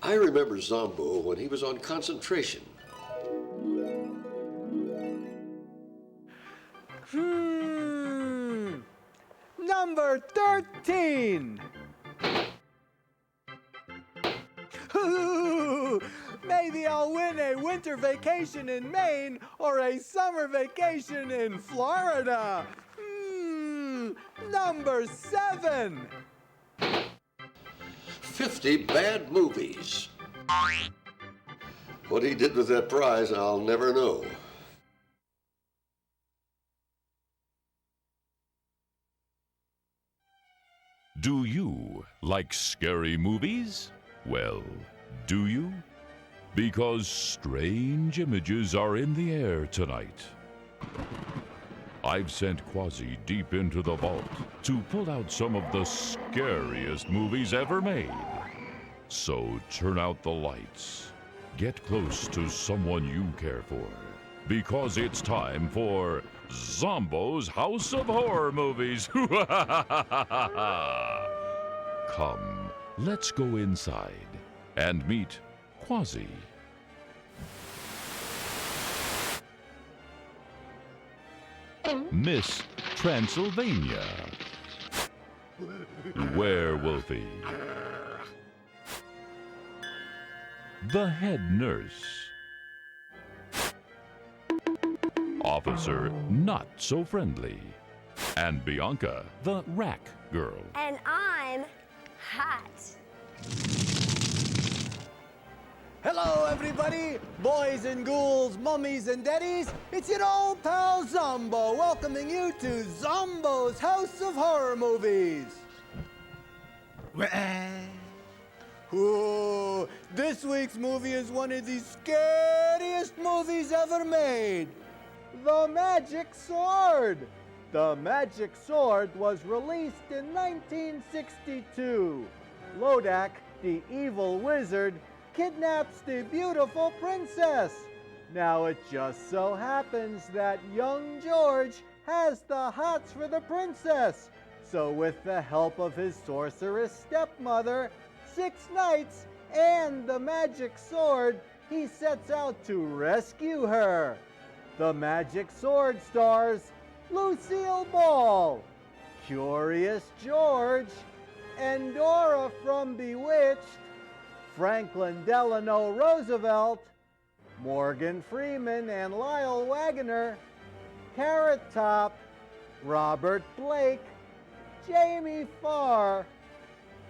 I remember ZOMBOO when he was on concentration. Number 13. Maybe I'll win a winter vacation in Maine or a summer vacation in Florida. Number 7. 50 bad movies. What he did with that prize, I'll never know. Do you like scary movies? Well, do you? Because strange images are in the air tonight. I've sent Quasi deep into the vault to pull out some of the scariest movies ever made. So turn out the lights. Get close to someone you care for. Because it's time for Zomboo's House of Horror Movies. Come, let's go inside and meet Quasi. Miss Transylvania. Werewolfie. The head nurse. Officer not so friendly. And Bianca, the rack girl. And I'm hot. Hello, everybody, boys and ghouls, mummies and daddies. It's your old pal Zombo, welcoming you to Zombo's House of Horror Movies. Ooh, this week's movie is one of the scariest movies ever made. The Magic Sword. The Magic Sword was released in 1962. Lodak, the evil wizard, kidnaps the beautiful princess. Now it just so happens that young George has the hots for the princess. So with the help of his sorceress stepmother, 6 knights, and the magic sword, he sets out to rescue her. The Magic Sword stars Lucille Ball, Curious George, Endora from Bewitched, Franklin Delano Roosevelt, Morgan Freeman and Lyle Waggoner, Carrot Top, Robert Blake, Jamie Farr,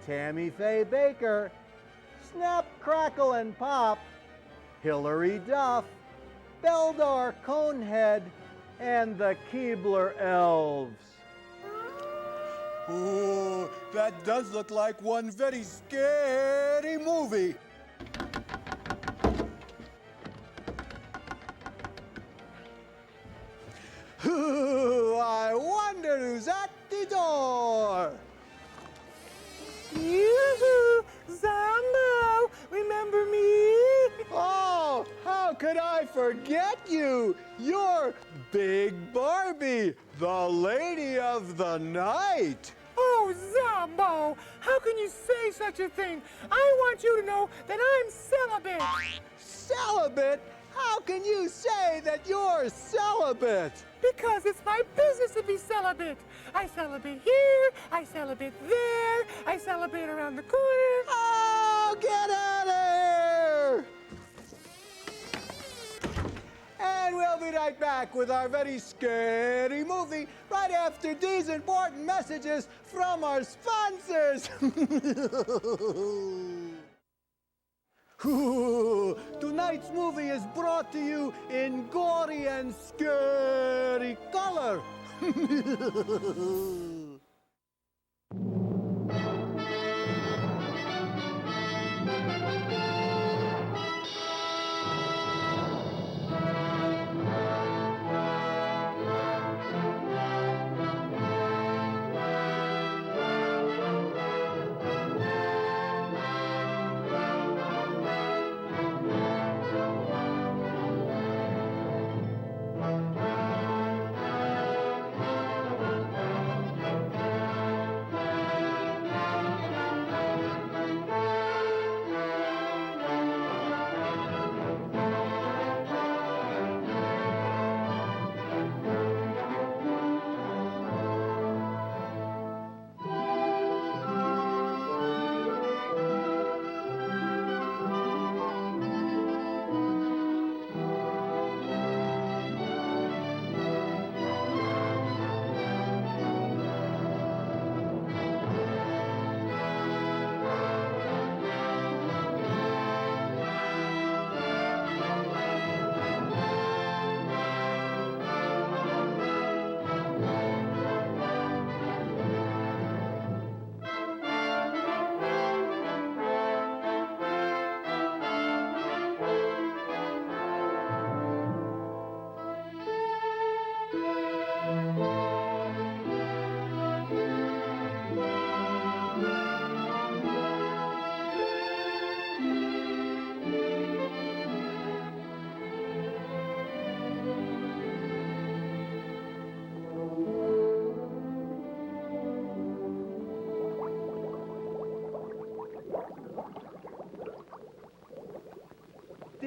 Tammy Faye Baker, Snap, Crackle and Pop, Hilary Duff, Beldar Conehead, and the Keebler Elves. Ooh, that does look like one very scary movie. Ooh, I wonder who's at the door. Yoo-hoo! Zombo! Remember me? Oh, how could I forget you? You're Big Barbie, the lady of the night. Oh, Zombo! How can you say such a thing? I want you to know that I'm celibate. Celibate? How can you say that you're celibate? Because it's my business to be celibate. I celebrate here, I celebrate there, I celebrate around the corner. Oh, get out of here! And we'll be right back with our very scary movie right after these important messages from our sponsors. Ooh, tonight's movie is brought to you in gory and scary color.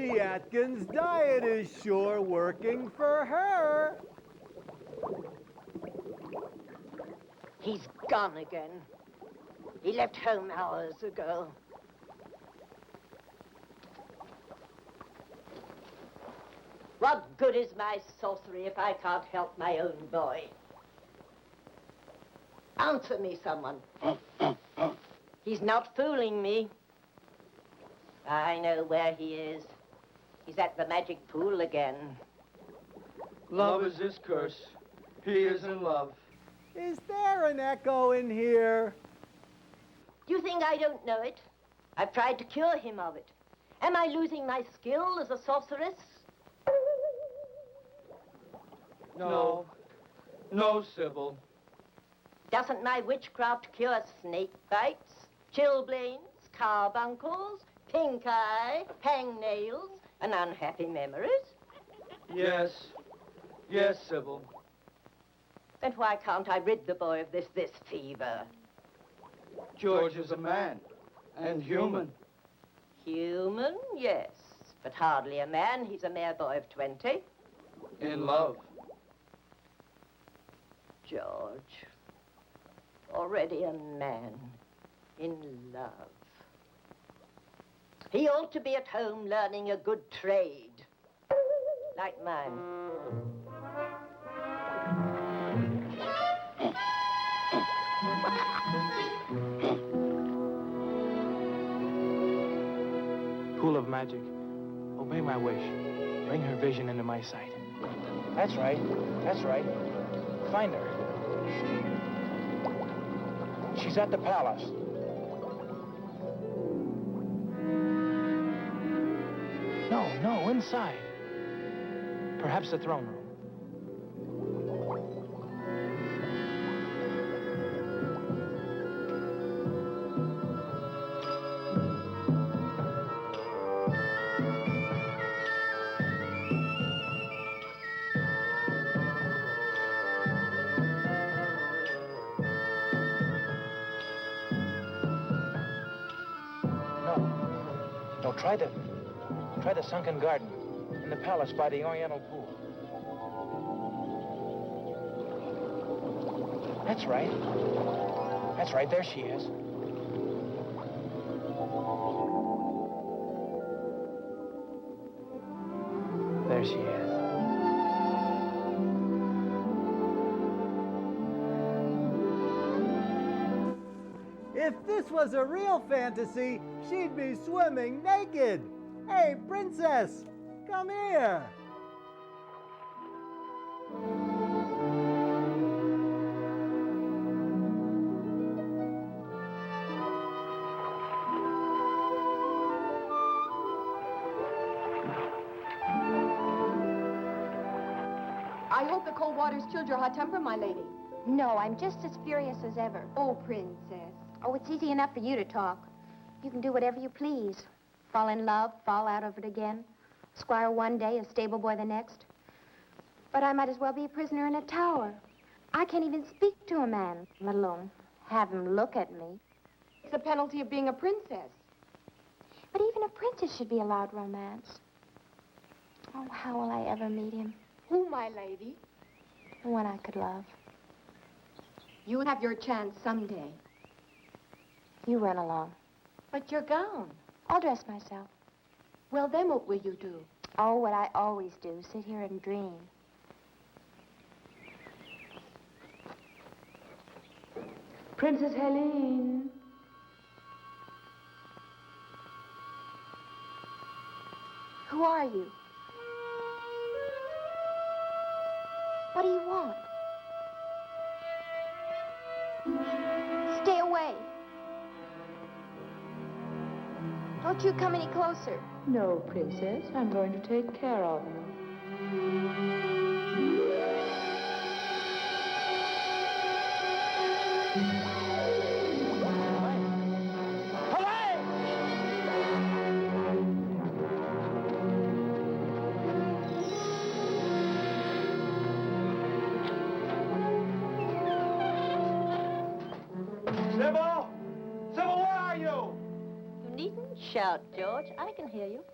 Lady Atkins' diet is sure working for her. He's gone again. He left home hours ago. What good is my sorcery if I can't help my own boy? Answer me, someone. He's not fooling me. I know where he is. He's at the magic pool again. Love is his curse. He is in love. Is there an echo in here? Do you think I don't know it? I've tried to cure him of it. Am I losing my skill as a sorceress? No. No, Sybil. Doesn't my witchcraft cure snake bites, chilblains, carbuncles, pink eye, hangnails, and unhappy memories? Yes. Yes, Sybil. Then why can't I rid the boy of this fever? George is a man. And human. Human, yes. But hardly a man. He's a mere boy of 20. In love. George. Already a man. In love. He ought to be at home learning a good trade. Like mine. Pool of magic. Obey my wish. Bring her vision into my sight. That's right. That's right. Find her. She's at the palace. No, inside. Perhaps the throne room. No, try the sunken garden in the palace by the Oriental pool. That's right. That's right, there she is. There she is. If this was a real fantasy, she'd be swimming naked. Hey, princess, come here. I hope the cold water's chilled your hot temper, my lady. No, I'm just as furious as ever. Oh, princess. Oh, it's easy enough for you to talk. You can do whatever you please. Fall in love, fall out of it again. Squire one day, a stable boy the next. But I might as well be a prisoner in a tower. I can't even speak to a man, let alone have him look at me. It's the penalty of being a princess. But even a princess should be allowed romance. Oh, how will I ever meet him? Who, my lady? The one I could love. You'll have your chance someday. You run along. But your gown. I'll dress myself. Well, then what will you do? Oh, what I always do, sit here and dream. Princess Helene. Who are you? What do you want? Stay away. Don't you come any closer. No, princess. I'm going to take care of you. Sybil! Sybil, where are you? You needn't shout, George. I can hear you.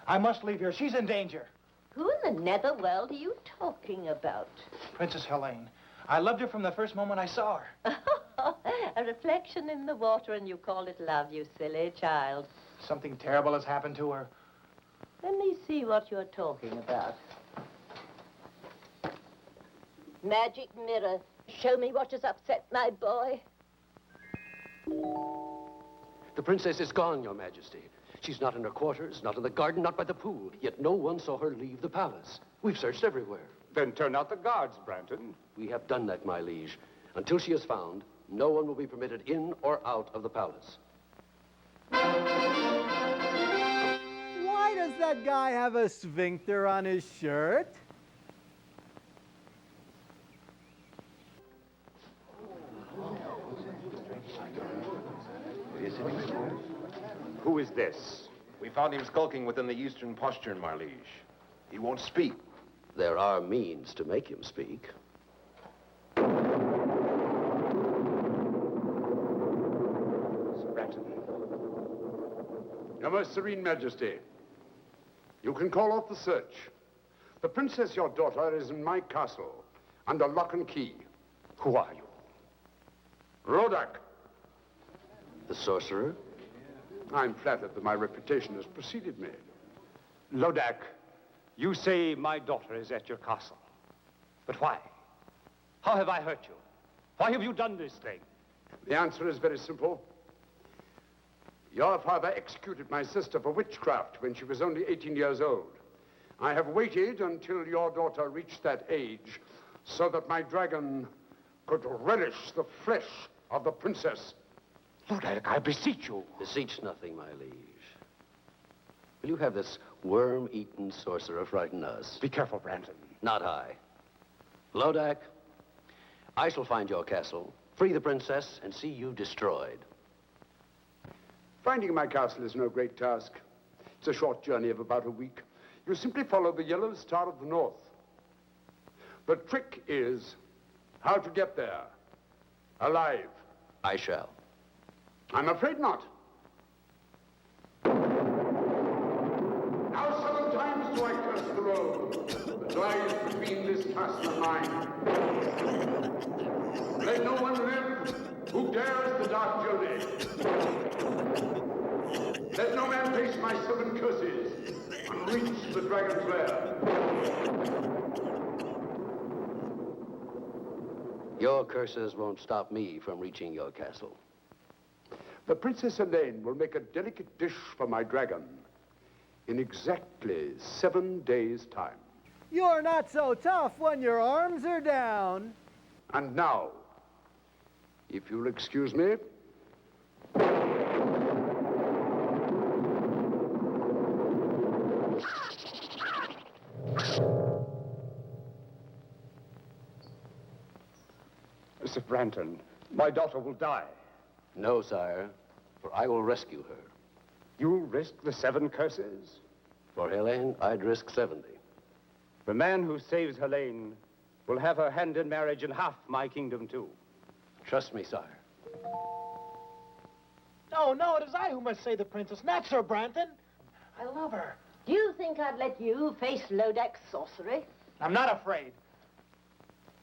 I must leave here. She's in danger. Who in the netherworld are you talking about? Princess Helene. I loved her from the first moment I saw her. A reflection in the water, and you call it love, you silly child. Something terrible has happened to her. Let me see what you're talking about. Magic mirror, show me what has upset my boy. The princess is gone, Your Majesty. She's not in her quarters, not in the garden, not by the pool. Yet no one saw her leave the palace. We've searched everywhere. Then turn out the guards, Branton. We have done that, my liege. Until she is found, no one will be permitted in or out of the palace. Why does that guy have a sphincter on his shirt? Who is this? We found him skulking within the eastern postern, my liege. He won't speak. There are means to make him speak. Sir Branton. Your Most Serene Majesty, you can call off the search. The princess, your daughter, is in my castle, under lock and key. Who are you? Rodak. The sorcerer? I'm flattered that my reputation has preceded me. Lodak, you say my daughter is at your castle. But why? How have I hurt you? Why have you done this thing? The answer is very simple. Your father executed my sister for witchcraft when she was only 18 years old. I have waited until your daughter reached that age so that my dragon could relish the flesh of the princess. Lodak, I beseech you. Beseech nothing, my liege. Will you have this worm-eaten sorcerer frighten us? Be careful, Branton. Not I. Lodak, I shall find your castle, free the princess, and see you destroyed. Finding my castle is no great task. It's a short journey of about a week. You simply follow the yellow star of the north. The trick is how to get there, alive. I shall. I'm afraid not. Now 7 times do I curse the road that lies between this castle and mine. Let no one live who dares the dark journey. Let no man face my 7 curses and reach the dragon's lair. Your curses won't stop me from reaching your castle. The Princess Helene will make a delicate dish for my dragon in exactly 7 days' time. You're not so tough when your arms are down. And now, if you'll excuse me. Mr. Branton, my daughter will die. No, sire, for I will rescue her. You'll risk the 7 curses? For Helene, I'd risk 70. The man who saves Helene will have her hand in marriage and half my kingdom, too. Trust me, sire. No, it is I who must save the princess, not Sir Branton. I love her. Do you think I'd let you face Lodak's sorcery? I'm not afraid.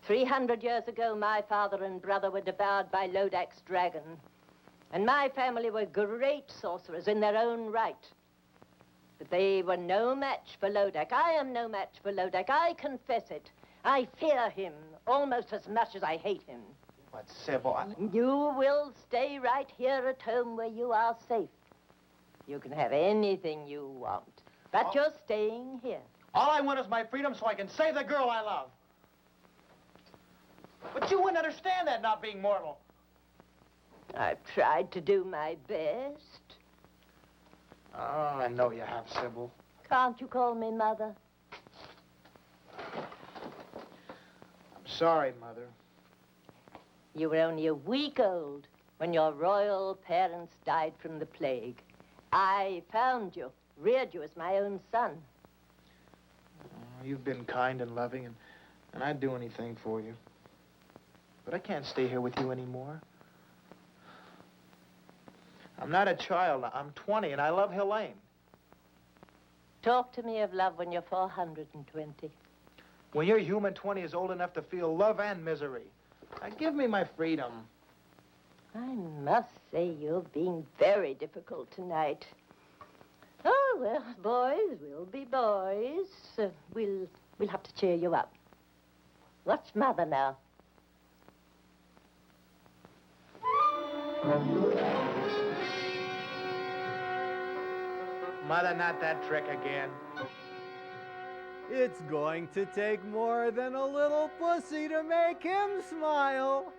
300 years ago, my father and brother were devoured by Lodak's dragon. And my family were great sorcerers in their own right. But they were no match for Lodak. I am no match for Lodak. I confess it. I fear him almost as much as I hate him. But, Sybil, You will stay right here at home where you are safe. You can have anything you want. But you're staying here. all I want is my freedom so I can save the girl I love. But you wouldn't understand that, not being mortal. I've tried to do my best. Oh, I know you have, Sybil. Can't you call me Mother? I'm sorry, Mother. You were only a week old when your royal parents died from the plague. I found you, reared you as my own son. Oh, you've been kind and loving, and I'd do anything for you. But I can't stay here with you anymore. I'm not a child. I'm 20, and I love Helene. Talk to me of love when you're 420. When your human 20 is old enough to feel love and misery. Now, give me my freedom. I must say you're being very difficult tonight. Oh, well, boys will be boys. We'll have to cheer you up. What's Mother now? Mother, not that trick again. It's going to take more than a little pussy to make him smile.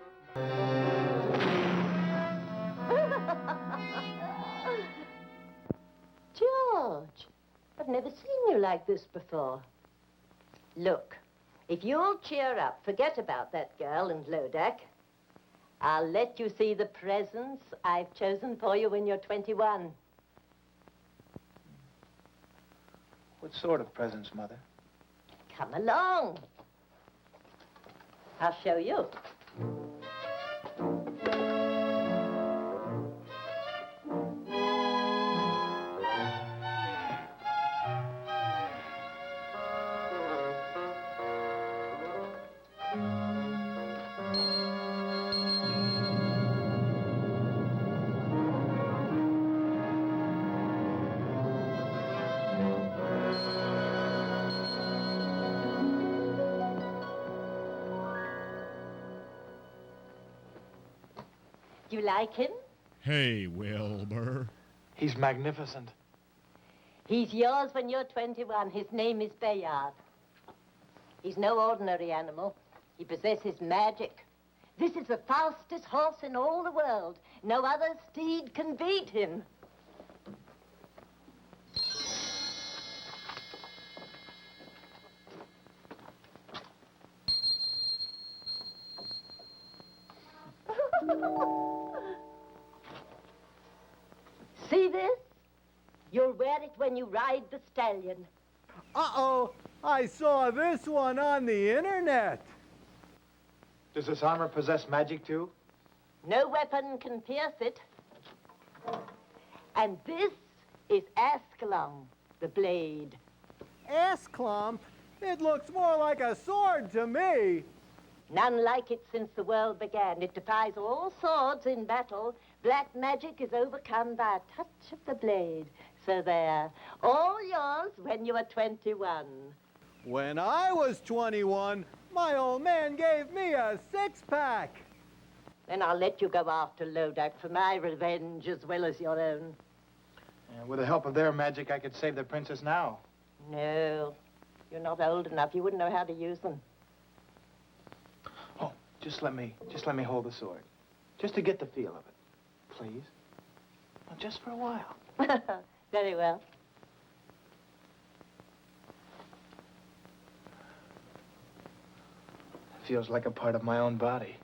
George, I've never seen you like this before. Look, if you'll cheer up, forget about that girl and Lodak. I'll let you see the presents I've chosen for you when you're 21. What sort of presents, Mother? Come along. I'll show you. You like him? Hey, Wilbur. He's magnificent. He's yours when you're 21. His name is Bayard. He's no ordinary animal. He possesses magic. This is the fastest horse in all the world. No other steed can beat him. See this? You'll wear it when you ride the stallion. Uh-oh, I saw this one on the internet. Does this armor possess magic, too? No weapon can pierce it. And this is Ascalon, the blade. Ascalon? It looks more like a sword to me. None like it since the world began. It defies all swords in battle. Black magic is overcome by a touch of the blade. So there, all yours when you are 21. When I was 21, my old man gave me a six-pack. Then I'll let you go after Lodak for my revenge as well as your own. And with the help of their magic, I could save the princess now. No, you're not old enough. You wouldn't know how to use them. Oh, just let me hold the sword. Just to get the feel of it. Please? Well, just for a while. Very well. It feels like a part of my own body.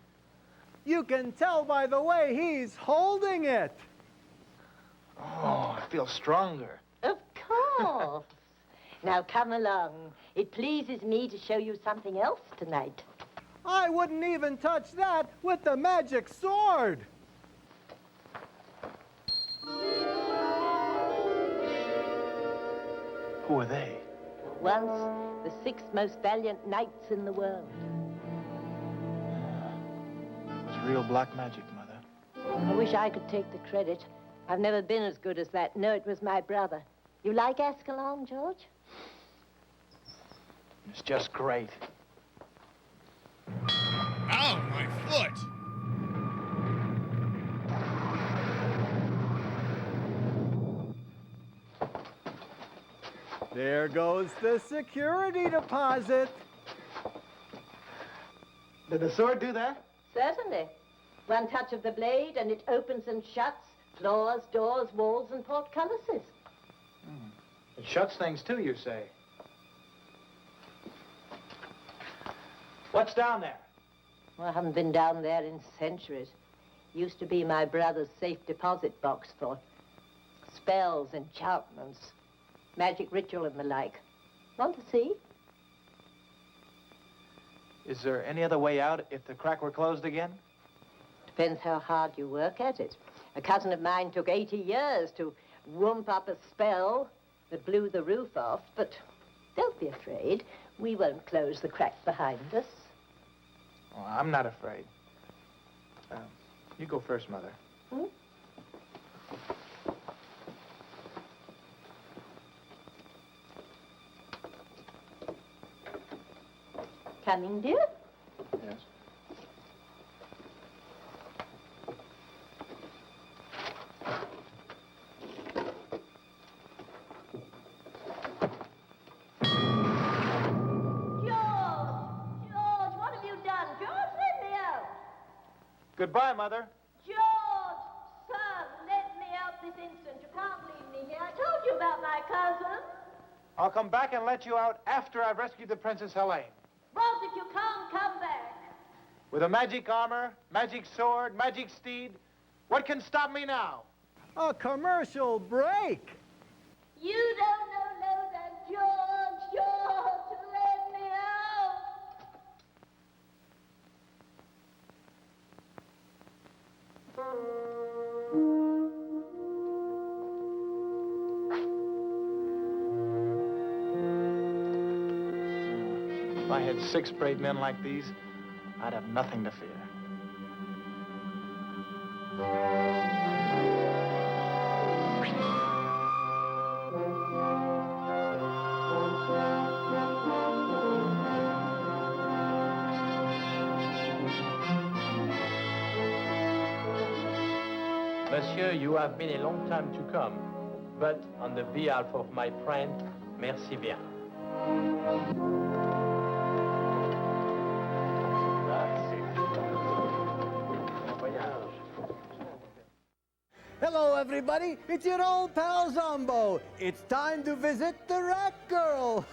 You can tell by the way he's holding it. Oh, I feel stronger. Of course. Now come along. It pleases me to show you something else tonight. I wouldn't even touch that with the magic sword. Who are they? Once the 6 most valiant knights in the world. It's real black magic, Mother. I wish I could take the credit. I've never been as good as that. No, it was my brother. You like Ascalon, George? It's just great. Ow, my foot! There goes the security deposit. Did the sword do that? Certainly. One touch of the blade and it opens and shuts floors, doors, walls, and portcullises. It shuts things too, you say. What's down there? Well, I haven't been down there in centuries. Used to be my brother's safe deposit box for spells, enchantments, magic ritual and the like. Want to see? Is there any other way out if the crack were closed again? Depends how hard you work at it. A cousin of mine took 80 years to whoomp up a spell that blew the roof off, but don't be afraid. We won't close the crack behind us. Oh, I'm not afraid. You go first, Mother. Hmm? Coming, dear? Yes. George, what have you done? George, let me out. Goodbye, Mother. George, son, let me out this instant. You can't leave me here. I told you about my cousin. I'll come back and let you out after I've rescued the Princess Helene. Rod, if you can't come back. With a magic armor, magic sword, magic steed, what can stop me now? A commercial break. You don't know no than George, let me out. If I had 6 brave men like these, I'd have nothing to fear. Monsieur, you have been a long time to come, but on the behalf of my friend, merci bien. Hello, everybody. It's your old pal Zombo. It's time to visit the Rat Girl.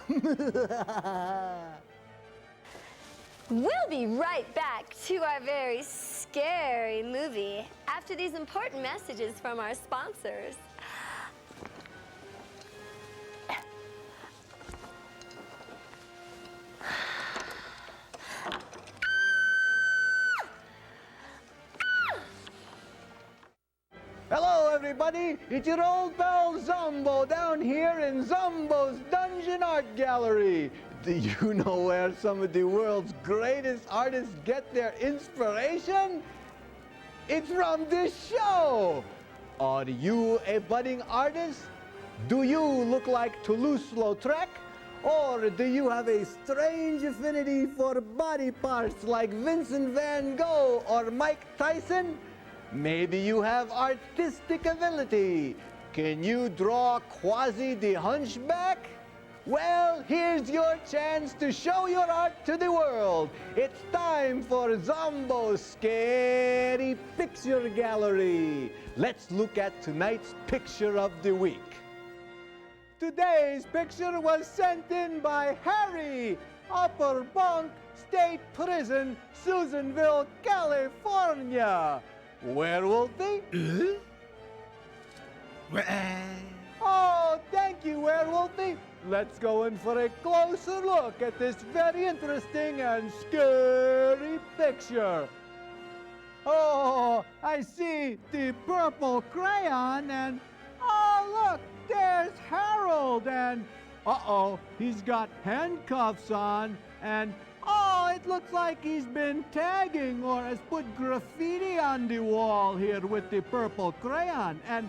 We'll be right back to our very scary movie after these important messages from our sponsors. Hello, everybody. It's your old pal Zombo down here in Zombo's Dungeon Art Gallery. Do you know where some of the world's greatest artists get their inspiration? It's from this show. Are you a budding artist? Do you look like Toulouse-Lautrec? Or do you have a strange affinity for body parts like Vincent van Gogh or Mike Tyson? Maybe you have artistic ability. Can you draw Quasi the Hunchback? Well, here's your chance to show your art to the world. It's time for Zombo's Scary Picture Gallery. Let's look at tonight's picture of the week. Today's picture was sent in by Harry, Upper Bunk State Prison, Susanville, California. Werewolfie? Oh, thank you, Werewolfie. Let's go in for a closer look at this very interesting and scary picture. Oh, I see the purple crayon and, oh, look, there's Harold and, uh-oh, he's got handcuffs on and, oh, it looks like he's been tagging or has put graffiti on the wall here with the purple crayon. And,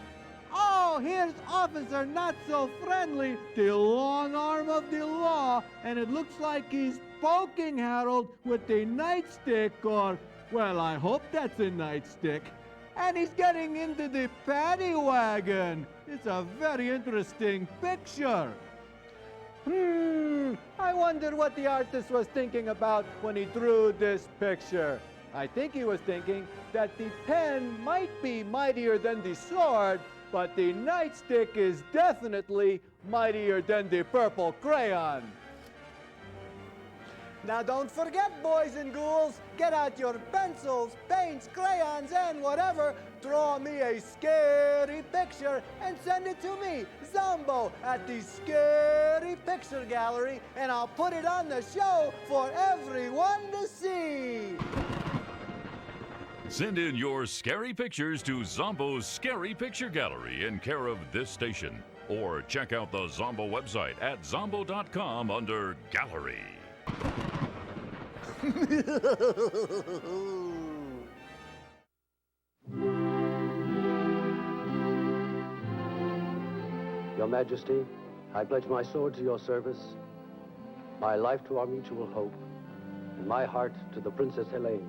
oh, here's Officer Not So Friendly, the long arm of the law, and it looks like he's poking Harold with a nightstick or, well, I hope that's a nightstick. And he's getting into the paddy wagon. It's a very interesting picture. I wonder what the artist was thinking about when he drew this picture. I think he was thinking that the pen might be mightier than the sword, but the nightstick is definitely mightier than the purple crayon. Now don't forget, boys and ghouls, get out your pencils, paints, crayons, and whatever. Draw me a scary picture and send it to me, Zombo, at the Scary Picture Gallery, and I'll put it on the show for everyone to see. Send in your scary pictures to Zombo's Scary Picture Gallery in care of this station. Or check out the Zombo website at zombo.com under Gallery. Your Majesty, I pledge my sword to your service, my life to our mutual hope, and my heart to the Princess Helene.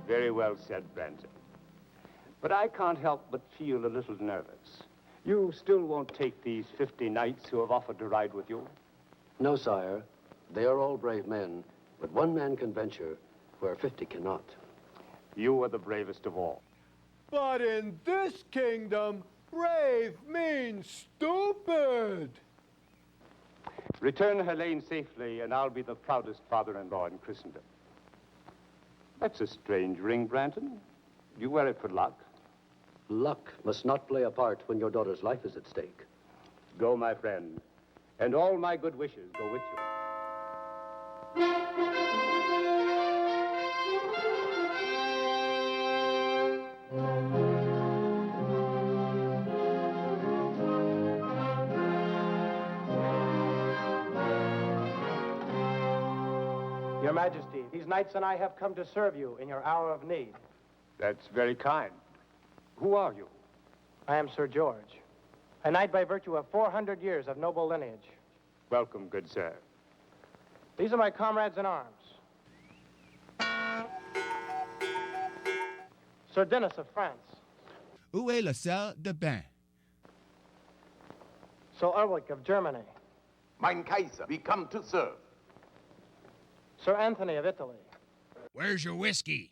Very well said, Branson. But I can't help but feel a little nervous. You still won't take these 50 knights who have offered to ride with you? No, sire. They are all brave men, but one man can venture where 50 cannot. You are the bravest of all. But in this kingdom, brave means stupid. Return Helene safely, and I'll be the proudest father-in-law in Christendom. That's a strange ring, Branton. You wear it for luck? Luck must not play a part when your daughter's life is at stake. Go, my friend, and all my good wishes go with you. Your Majesty, these knights and I have come to serve you in your hour of need. That's very kind. Who are you? I am Sir George, a knight by virtue of 400 years of noble lineage. Welcome, good sir. These are my comrades in arms. Sir Denis of France. Où est la salle de bain? Sir Ulrich of Germany. Mein Kaiser, we come to serve. Sir Anthony of Italy. Where's your whiskey?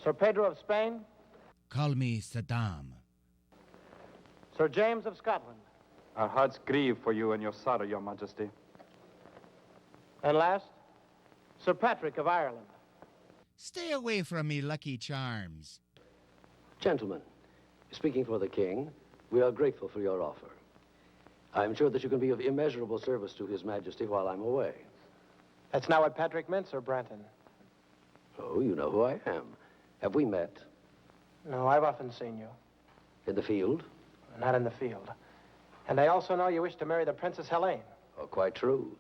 Sir Pedro of Spain. Call me Saddam. Sir James of Scotland. Our hearts grieve for you and your sorrow, Your Majesty. And last, Sir Patrick of Ireland. Stay away from me, Lucky Charms. Gentlemen, speaking for the king, we are grateful for your offer. I am sure that you can be of immeasurable service to His Majesty while I'm away. That's not what Patrick meant, Sir Branton. Oh, you know who I am. Have we met? No, I've often seen you. In the field? Not in the field. And I also know you wish to marry the Princess Helene. Oh, quite true.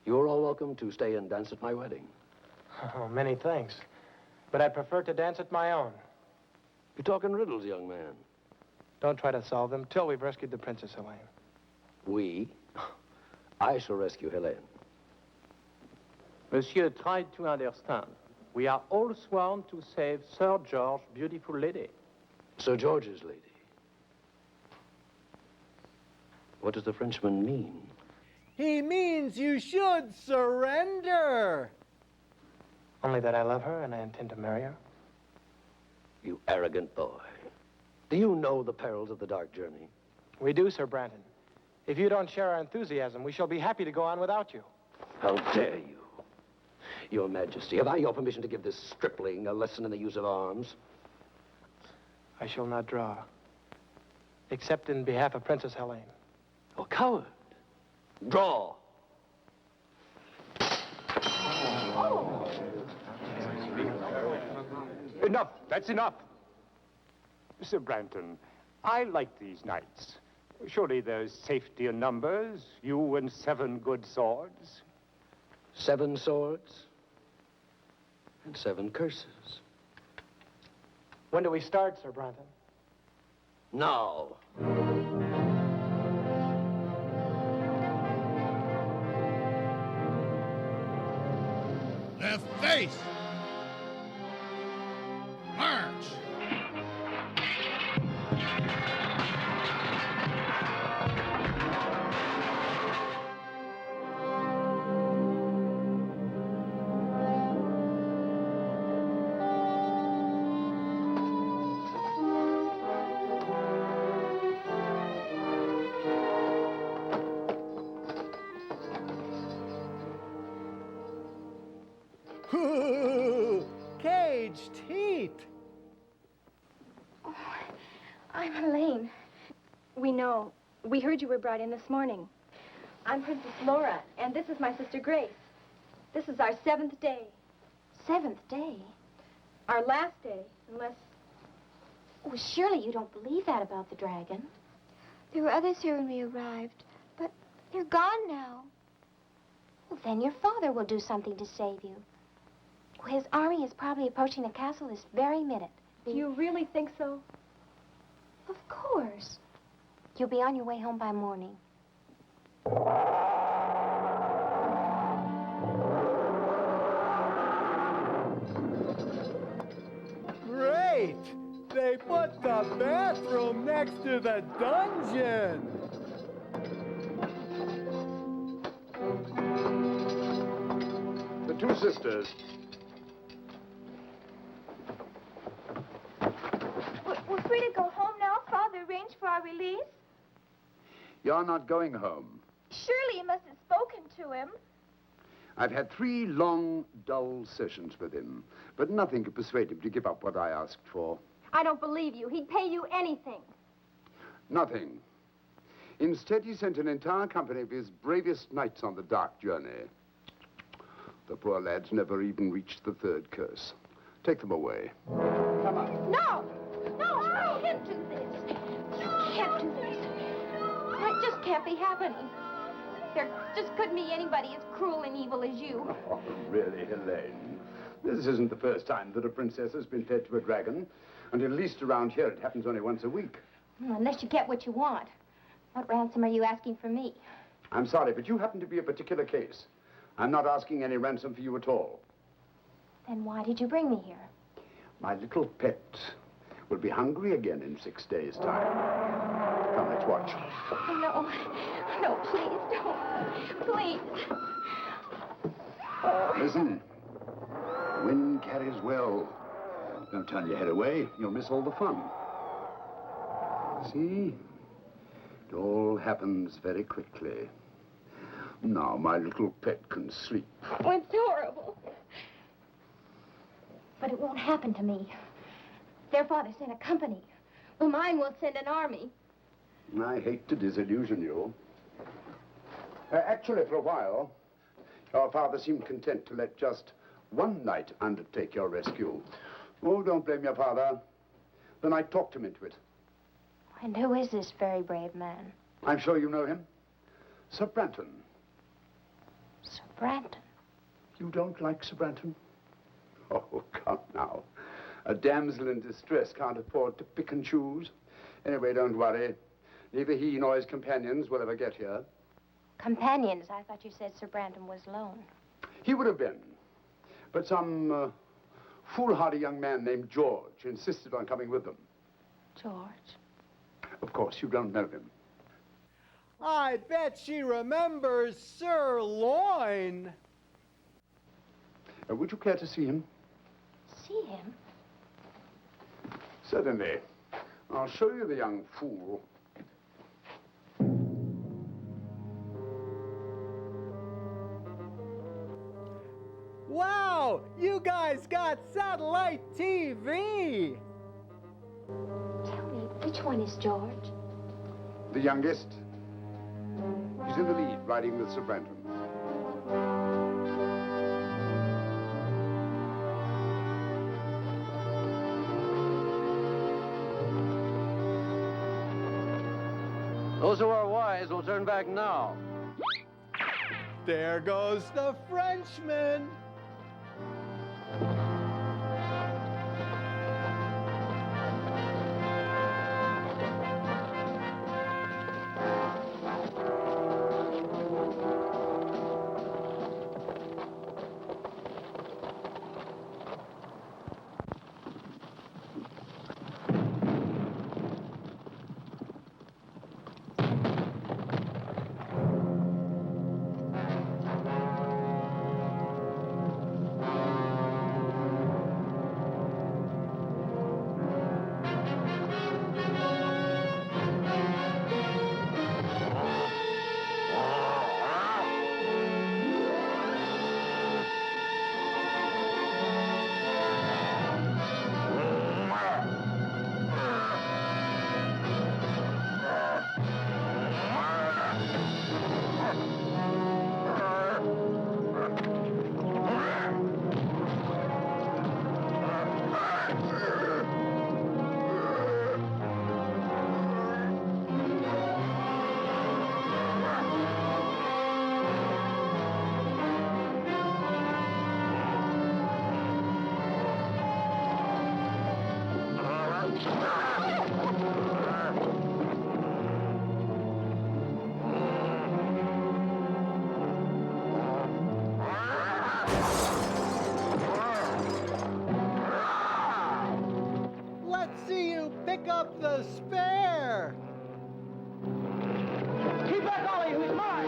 You are all welcome to stay and dance at my wedding. Oh, many thanks. But I prefer to dance at my own. You talk in riddles, young man. Don't try to solve them till we've rescued the Princess Helene. We? I shall rescue Helene. Monsieur, try to understand. We are all sworn to save Sir George's beautiful lady. Sir George's lady. What does the Frenchman mean? He means you should surrender. Only that I love her and I intend to marry her. You arrogant boy. Do you know the perils of the dark journey? We do, Sir Branton. If you don't share our enthusiasm, we shall be happy to go on without you. How dare you? Your Majesty, have I your permission to give this stripling a lesson in the use of arms? I shall not draw, except in behalf of Princess Helene. Oh, coward. Draw. Enough. That's enough. Sir Branton, I like these knights. Surely there's safety in numbers. You and 7 good swords. 7 swords and 7 curses. When do we start, Sir Branton? Now. Left face. March. Caged heat. Oh, I'm Helene. We know. We heard you were brought in this morning. I'm Princess Laura, and this is my sister Grace. This is our 7th day. 7th day? Our last day, unless... Oh, surely you don't believe that about the dragon. There were others here when we arrived, but they're gone now. Well, then your father will do something to save you. His army is probably approaching the castle this very minute. Do you really think so? Of course. You'll be on your way home by morning. Great! They put the bathroom next to the dungeon! The two sisters. We're free to go home now. Father arranged for our release. You're not going home. Surely you must have spoken to him. I've had 3 long, dull sessions with him, but nothing could persuade him to give up what I asked for. I don't believe you. He'd pay you anything. Nothing. Instead, he sent an entire company of his bravest knights on the dark journey. The poor lads never even reached the 3rd curse. Take them away. Come on. No! No, I can't do this. You can't do this. It just can't be happening. There just couldn't be anybody as cruel and evil as you. Oh, really, Helene? This isn't the first time that a princess has been fed to a dragon. And at least around here, it happens only once a week. Well, unless you get what you want. What ransom are you asking for me? I'm sorry, but you happen to be a particular case. I'm not asking any ransom for you at all. Then why did you bring me here? My little pet will be hungry again in 6 days' time. Come, let's watch. Oh, no. No, please, don't. Please. Listen. Wind carries well. Don't turn your head away. You'll miss all the fun. See? It all happens very quickly. Now my little pet can sleep. Oh, it's horrible. But it won't happen to me. Their father sent a company. Well, mine will send an army. I hate to disillusion you. Actually, for a while, your father seemed content to let just one knight undertake your rescue. Oh, don't blame your father. The knight talked him into it. And who is this very brave man? I'm sure you know him. Sir Branton. Sir Branton? You don't like Sir Branton? Oh, come now. A damsel in distress can't afford to pick and choose. Anyway, don't worry. Neither he nor his companions will ever get here. Companions? I thought you said Sir Branton was lone. He would have been. But some foolhardy young man named George insisted on coming with them. George? Of course, you don't know him. I bet she remembers Sirloin. Would you care to see him? See him? Certainly. I'll show you the young fool. Wow! You guys got satellite TV! Tell me, which one is George? The youngest. He's in the lead, riding with Sir Branton. Those who are wise will turn back now. There goes the Frenchman! Let's see you pick up the spare. Keep back, Ollie, who's mine?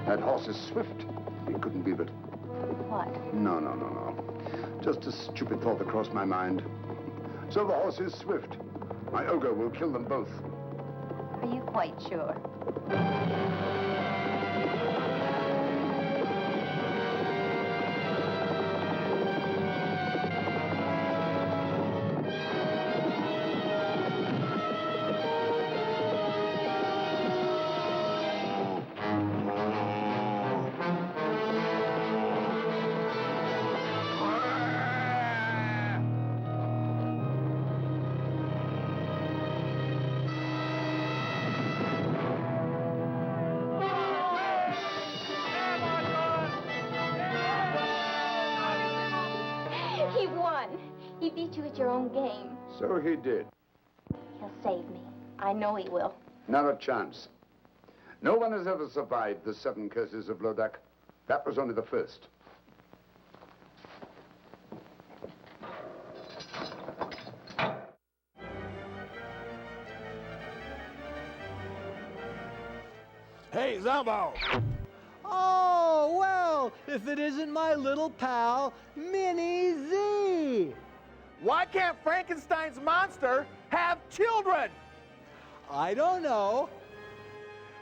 That horse is swift. He couldn't be but... What? No. Just a stupid thought that crossed my mind. So the horse is swift. My ogre will kill them both. Are you quite sure? He won. He beat you at your own game. So he did. He'll save me. I know he will. Not a chance. No one has ever survived the 7 curses of Lodak. That was only the first. Hey, Zombo! Oh, well, if it isn't my little pal, Minnie Z! Why can't Frankenstein's monster have children? I don't know.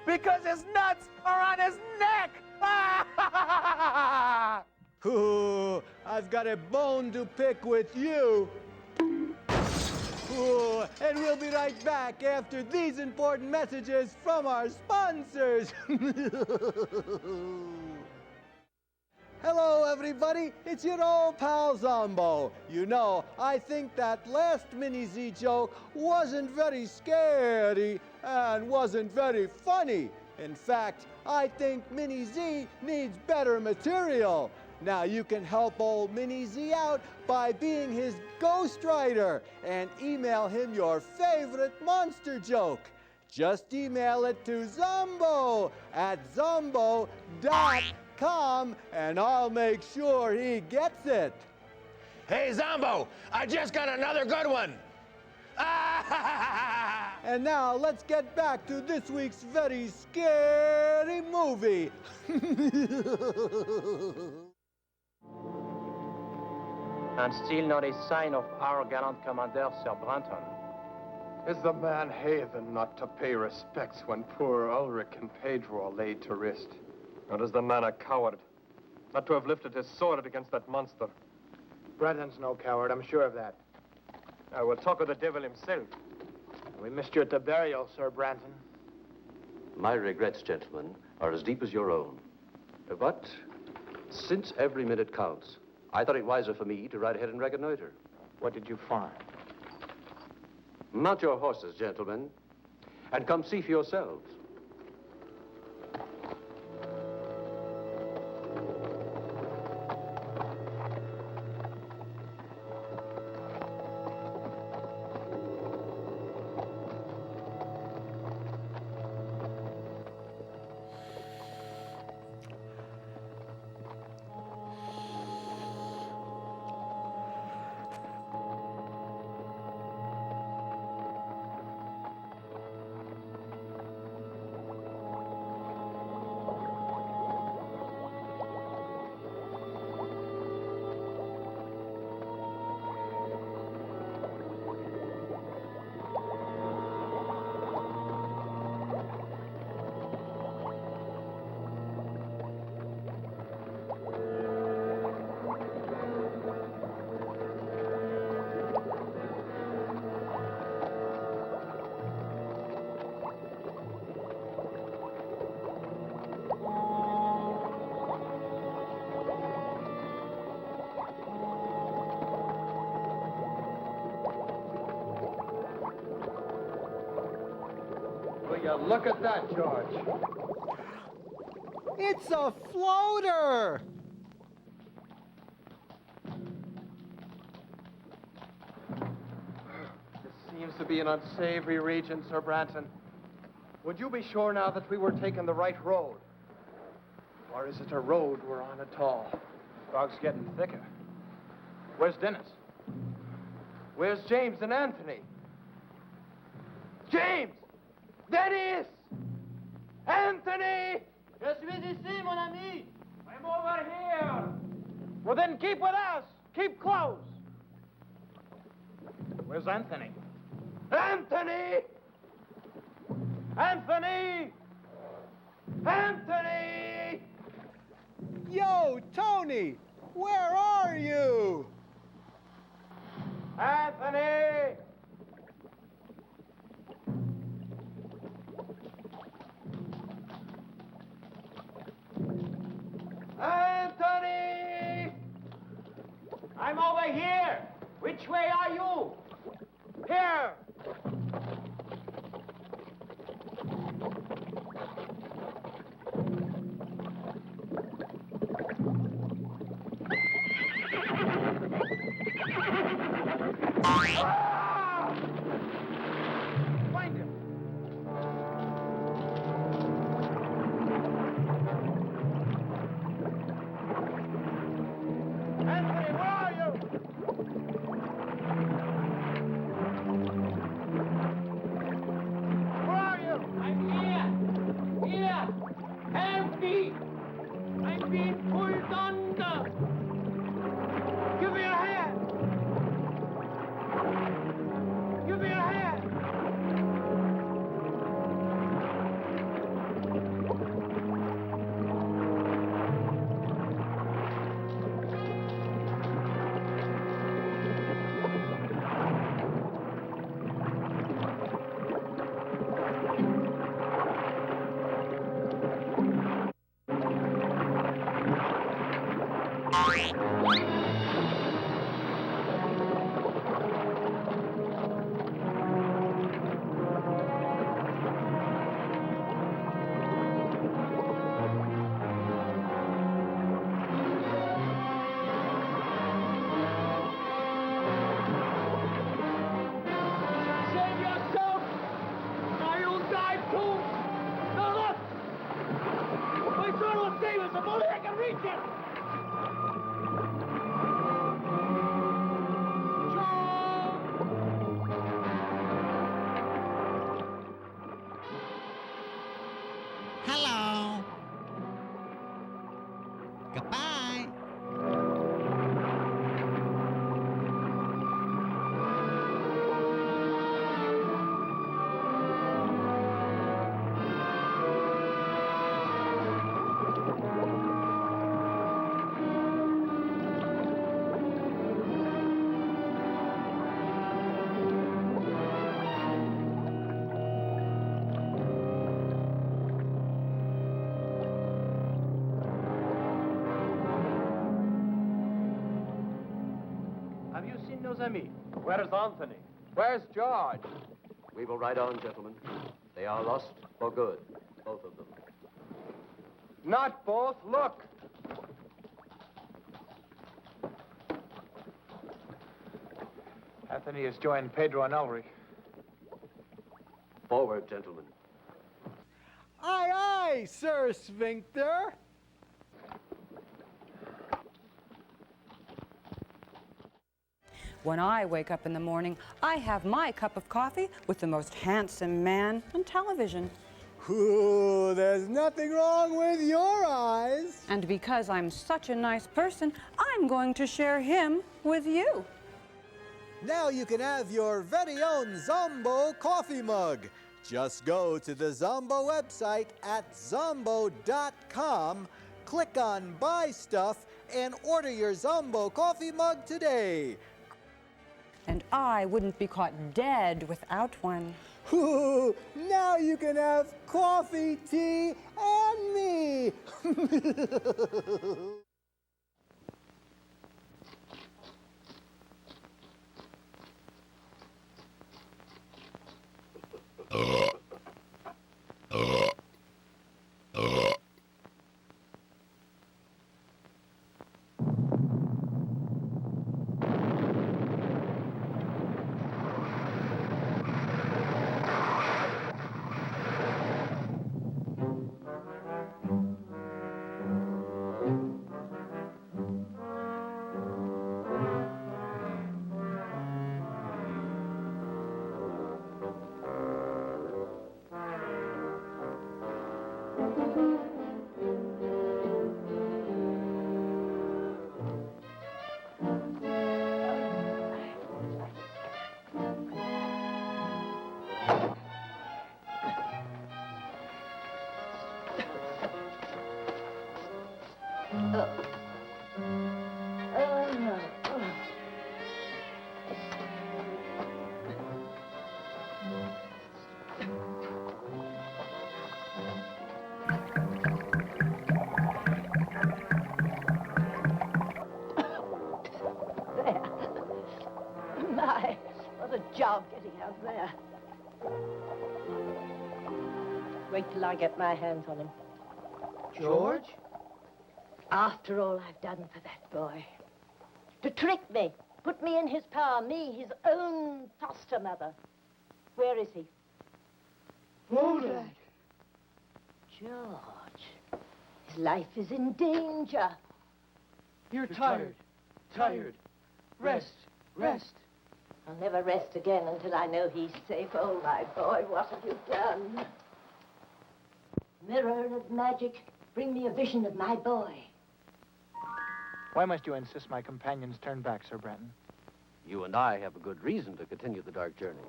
Because his nuts are on his neck! Ooh, I've got a bone to pick with you. Ooh, and we'll be right back after these important messages from our sponsors. Hello, everybody. It's your old pal Zombo. You know, I think that last Mini Z joke wasn't very scary and wasn't very funny. In fact, I think Mini Z needs better material. Now you can help old Mini Z out by being his ghostwriter and email him your favorite monster joke. Just email it to Zombo at zombo.com and I'll make sure he gets it. Hey, Zombo, I just got another good one. And now let's get back to this week's very scary movie. And still not a sign of our gallant commander, Sir Branton. Is the man heathen not to pay respects when poor Ulrich and Pedro are laid to rest? Or is the man a coward? Not to have lifted his sword against that monster. Branton's no coward, I'm sure of that. I will talk with the devil himself. We missed you at the burial, Sir Branton. My regrets, gentlemen, are as deep as your own. But since every minute counts, I thought it wiser for me to ride ahead and reconnoiter. What did you find? Mount your horses, gentlemen, and come see for yourselves. you look at that, George? It's a floater! This seems to be an unsavory region, Sir Branton. Would you be sure now that we were taking the right road? Or is it a road we're on at all? Fog's getting thicker. Where's Dennis? Where's James and Anthony? James! Dennis! Anthony! Je suis ici, mon ami. I'm over here. Well, then keep with us. Keep close. Where's Anthony? Anthony! Anthony! Anthony! Yo, Tony! Where are you? Anthony! Anthony! I'm over here. Which way are you? Here! Find him. Anthony, where are you? Where are you? I'm here. Here. Help me. I'm being pulled under. Give me your hand! Give me your hand! Save yourself, or you'll die too. Now look. My son will save us if only I can reach him. Hello. Goodbye. Have you seen nos amis? Where's Anthony? Where's George? We will ride on, gentlemen. They are lost for good, both of them. Not both. Look. Anthony has joined Pedro and Ulrich. Forward, gentlemen. Aye, aye, Sir Sphincter. When I wake up in the morning, I have my cup of coffee with the most handsome man on television. Ooh, there's nothing wrong with your eyes. And because I'm such a nice person, I'm going to share him with you. Now you can have your very own ZOMBOO coffee mug. Just go to the ZOMBOO website at zomboo.com, click on Buy Stuff, and order your ZOMBOO coffee mug today. And I wouldn't be caught dead without one. Ooh, now you can have coffee, tea, and me. There. My, what a job getting out there. Wait till I get my hands on him. George? After all I've done for that boy. To trick me, put me in his power, me, his own foster mother. Where is he? Lodak. George, his life is in danger. You're tired. Tired. Rest. Rest. I'll never rest again until I know he's safe. Oh, my boy, what have you done? Mirror of magic, bring me a vision of my boy. Why must you insist my companions turn back, Sir Brenton? You and I have a good reason to continue the dark journey.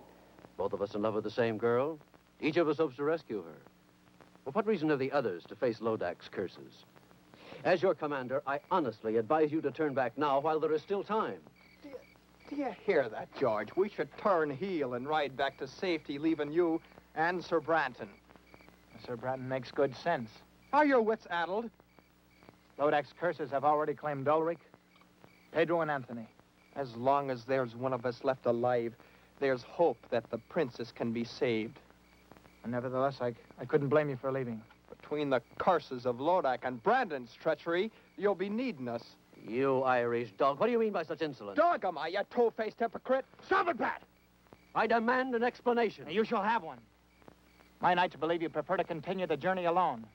Both of us in love with the same girl. Each of us hopes to rescue her. But what reason have the others to face Lodak's curses? As your commander, I honestly advise you to turn back now while there is still time. Do you hear that, George? We should turn heel and ride back to safety, leaving you and Sir Branton. Sir Brenton makes good sense. Are your wits addled? Lodak's curses have already claimed Ulrich, Pedro, and Anthony. As long as there's one of us left alive, there's hope that the princess can be saved. And nevertheless, I couldn't blame you for leaving. Between the curses of Lodak and Brandon's treachery, you'll be needing us. You Irish dog, what do you mean by such insolence? Dog am I, you two-faced hypocrite? Stop it, Pat! I demand an explanation. You shall have one. My knight to believe you prefer to continue the journey alone,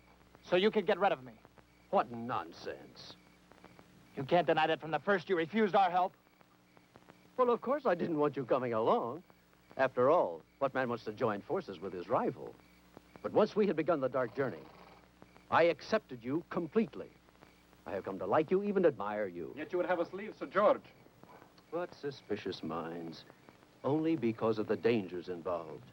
so you could get rid of me. What nonsense. You can't deny that from the first you refused our help. Well, of course I didn't want you coming along. After all, what man wants to join forces with his rival? But once we had begun the dark journey, I accepted you completely. I have come to like you, even admire you. Yet you would have us leave, Sir George. But suspicious minds, only because of the dangers involved.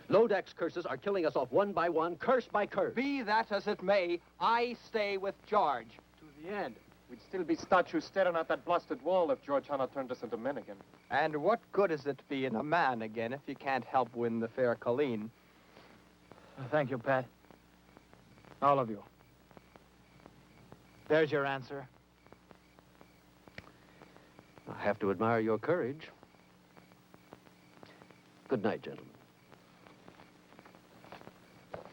Lodak's curses are killing us off one by one, curse by curse. Be that as it may, I stay with George. To the end. We'd still be statues staring at that blasted wall if George Hanna turned us into men again. And what good is it being a man again if you can't help win the fair Colleen? Thank you, Pat. All of you. There's your answer. I have to admire your courage. Good night, gentlemen.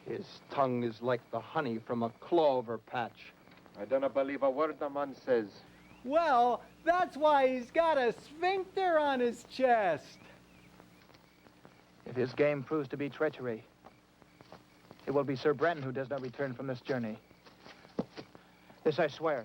His tongue is like the honey from a clover patch. I don't believe a word the man says. Well, that's why he's got a sphincter on his chest. If his game proves to be treachery, it will be Sir Brenton who does not return from this journey. This I swear.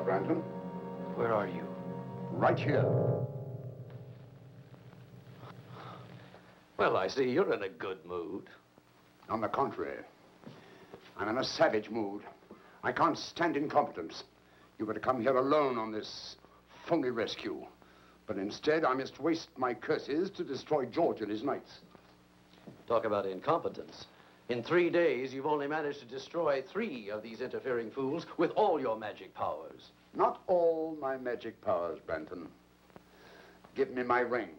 Brandon? Where are you? Right here. Well, I see you're in a good mood. On the contrary, I'm in a savage mood. I can't stand incompetence. You were to come here alone on this phony rescue. But instead, I must waste my curses to destroy George and his knights. Talk about incompetence. In 3 days, you've only managed to destroy 3 of these interfering fools with all your magic powers. Not all my magic powers, Branton. Give me my ring,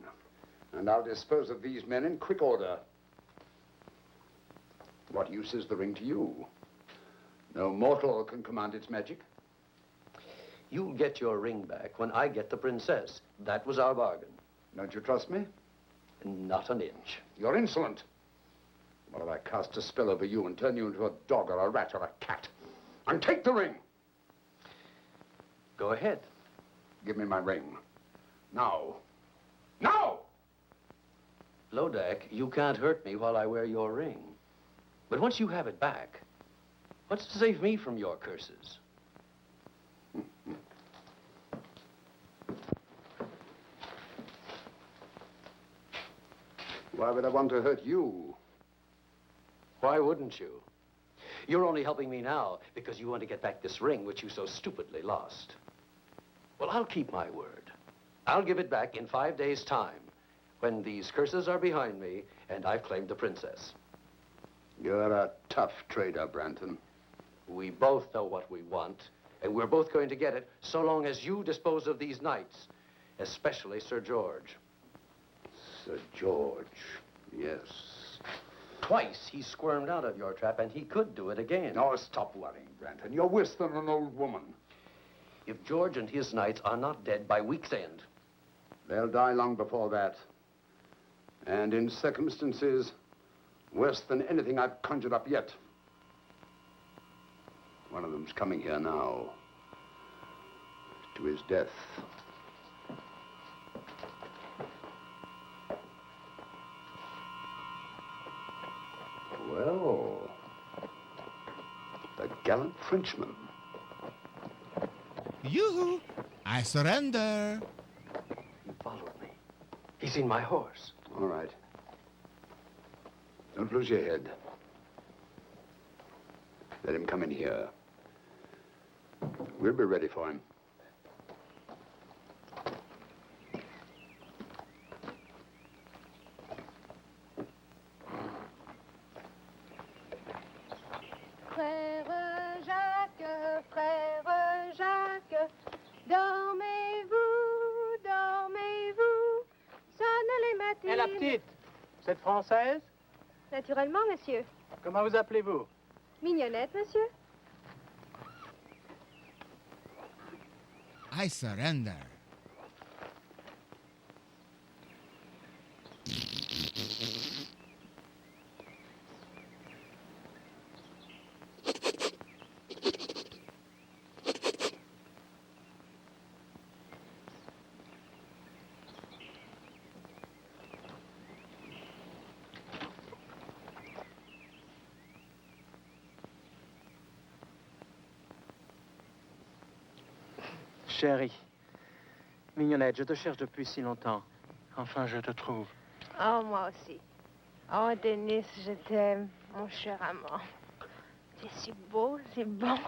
and I'll dispose of these men in quick order. What use is the ring to you? No mortal can command its magic. You get your ring back when I get the princess. That was our bargain. Don't you trust me? Not an inch. You're insolent. What if I cast a spell over you and turn you into a dog or a rat or a cat? And take the ring. Go ahead. Give me my ring. Now. Now! Lodak, you can't hurt me while I wear your ring. But once you have it back, what's to save me from your curses? Why would I want to hurt you? Why wouldn't you? You're only helping me now because you want to get back this ring which you so stupidly lost. Well, I'll keep my word. I'll give it back in 5 days' time, when these curses are behind me and I've claimed the princess. You're a tough trader, Branton. We both know what we want, and we're both going to get it so long as you dispose of these knights, especially Sir George. Sir George, yes. Twice he squirmed out of your trap, and he could do it again. No, stop worrying, Branton. You're worse than an old woman. If George and his knights are not dead by week's end, they'll die long before that. And in circumstances worse than anything I've conjured up yet. One of them's coming here now. To his death. Well, the gallant Frenchman. Yoo-hoo! I surrender. He followed me. He's in my horse. All right. Don't lose your head. Let him come in here. We'll be ready for him. Frère Jacques, dormez-vous, dormez-vous, sonne les matines. Et la petite, vous êtes française? Naturellement, monsieur. Comment vous appelez-vous? Mignonnette, monsieur. I surrender. Chérie, Mignonnette, je te cherche depuis si longtemps. Enfin, je te trouve. Oh, moi aussi. Oh, Denis, je t'aime, mon cher amant. Tu es si beau, si bon.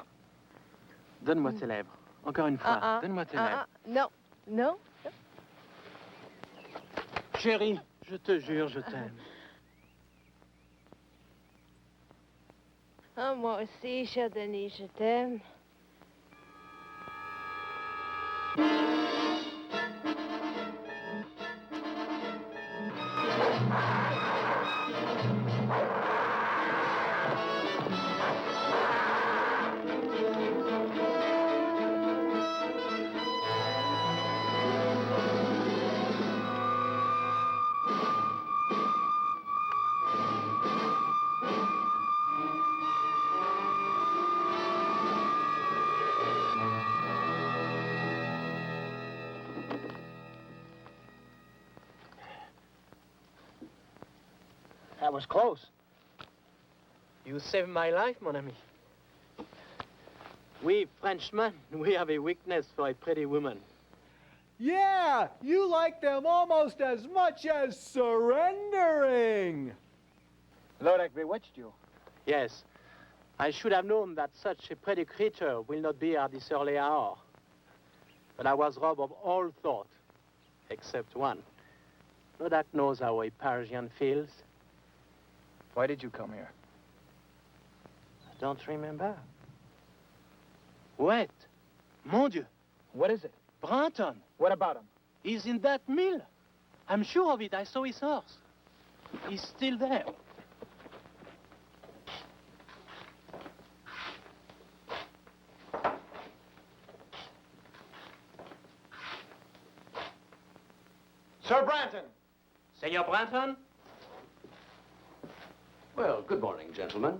Donne-moi tes lèvres. Encore une fois, donne-moi tes lèvres. Non, non. Chérie, je te jure, je t'aime. Oh, moi aussi, cher Denis, je t'aime. That was close. You saved my life, mon ami. We Frenchmen, we have a weakness for a pretty woman. Yeah, you like them almost as much as surrendering. Lodak bewitched you. Yes. I should have known that such a pretty creature will not be at this early hour. But I was robbed of all thought, except one. Lodak knows how a Parisian feels. Why did you come here? I don't remember. Wait. Mon Dieu. What is it? Branton. What about him? He's in that mill. I'm sure of it. I saw his horse. He's still there. Sir Branton! Senor Branton? Well, good morning, gentlemen.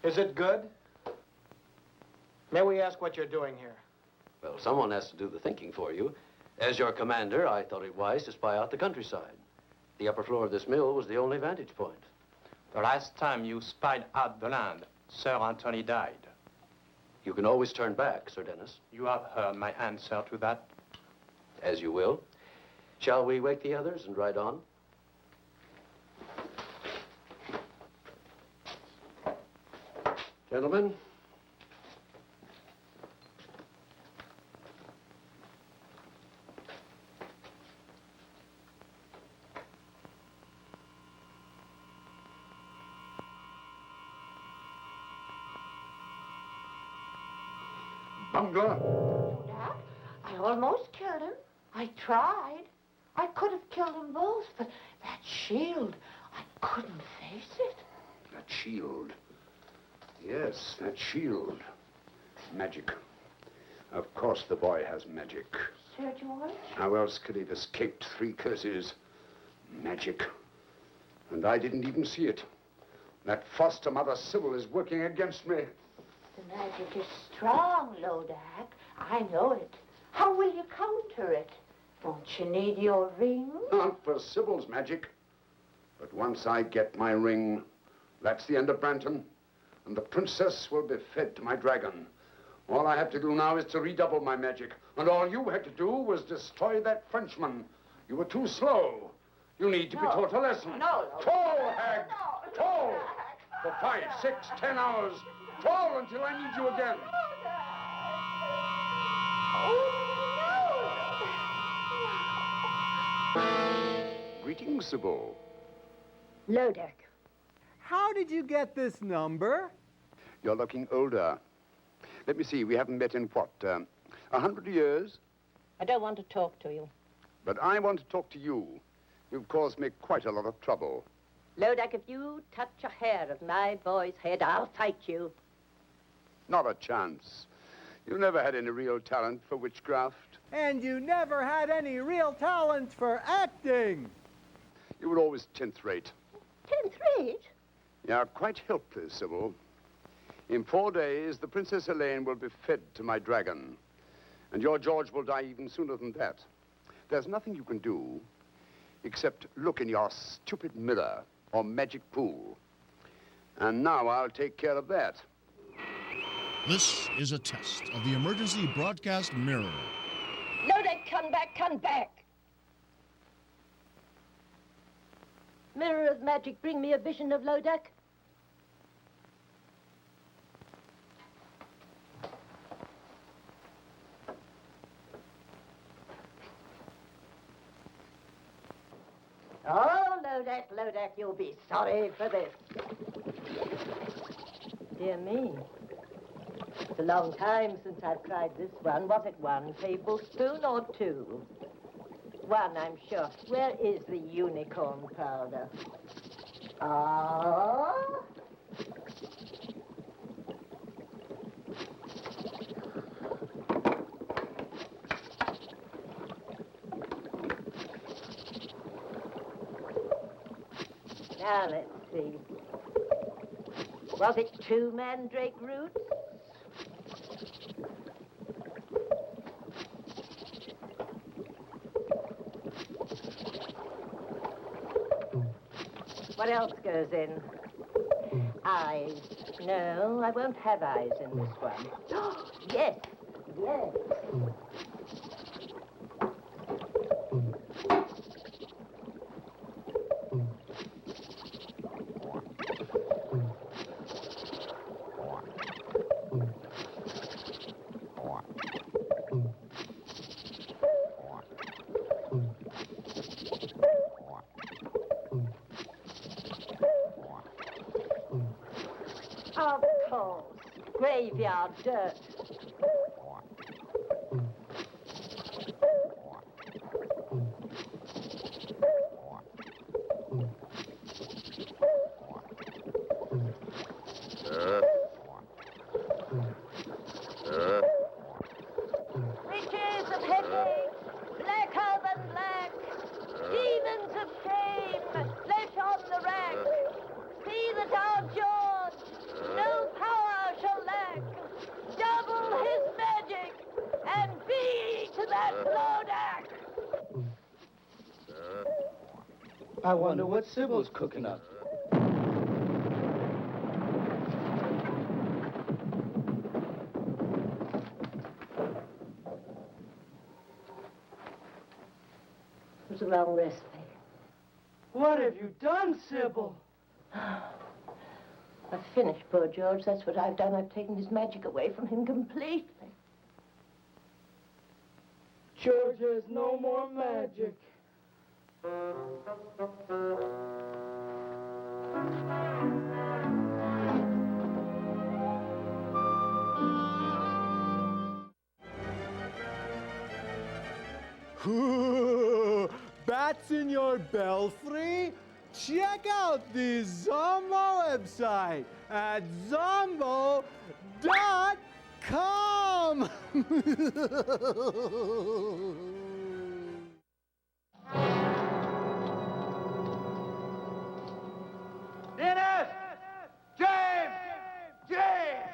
Is it good? May we ask what you're doing here? Well, someone has to do the thinking for you. As your commander, I thought it wise to spy out the countryside. The upper floor of this mill was the only vantage point. The last time you spied out the land, Sir Anthony died. You can always turn back, Sir Dennis. You have heard my answer to that. As you will. Shall we wake the others and ride on? Gentlemen. Bungler. Dad, I almost killed him. I tried. I could have killed them both, but that shield, I couldn't face it. That shield. Yes, that shield. Magic. Of course the boy has magic. Sir George? How else could he have escaped 3 curses? Magic. And I didn't even see it. That foster mother Sybil is working against me. The magic is strong, Lodak. I know it. How will you counter it? Don't you need your ring? Not for Sybil's magic. But once I get my ring, that's the end of Branton. And the princess will be fed to my dragon. All I have to do now is to redouble my magic. And all you had to do was destroy that Frenchman. You were too slow. You need to be taught a lesson. No. Toll, hag! Toll! For 5, 6, 10 hours. Toll until I need you again. Greetings, Sybil. Lodak. How did you get this number? You're looking older. Let me see, we haven't met in what, 100 years? I don't want to talk to you. But I want to talk to you. You've caused me quite a lot of trouble. Lodak, if you touch a hair of my boy's head, I'll fight you. Not a chance. You never had any real talent for witchcraft. And you never had any real talent for acting. You were always 10th rate. 10th rate? You're quite helpless, Sybil. In 4 days, the Princess Elaine will be fed to my dragon. And your George will die even sooner than that. There's nothing you can do except look in your stupid mirror or magic pool. And now I'll take care of that. This is a test of the emergency broadcast mirror. Lodak, come back, come back. Mirror of magic, bring me a vision of Lodak. Oh, Lodak, you'll be sorry for this. Dear me. It's a long time since I've tried this one. Was it 1 tablespoon or 2? 1, I'm sure. Where is the unicorn powder? Oh. Now, let's see. Was it 2 mandrake roots? What else goes in? Eyes. No, I won't have eyes in this one. Yes, yes. Of course. Graveyard dirt. I wonder what Sybil's cooking up. It was a long rest, Faye. What have you done, Sybil? I've finished poor George. That's what I've done. I've taken his magic away from him completely. George has no more magic. Ooh, bats in your belfry? Check out the Zombo website at zombo.com. Dennis! James! James!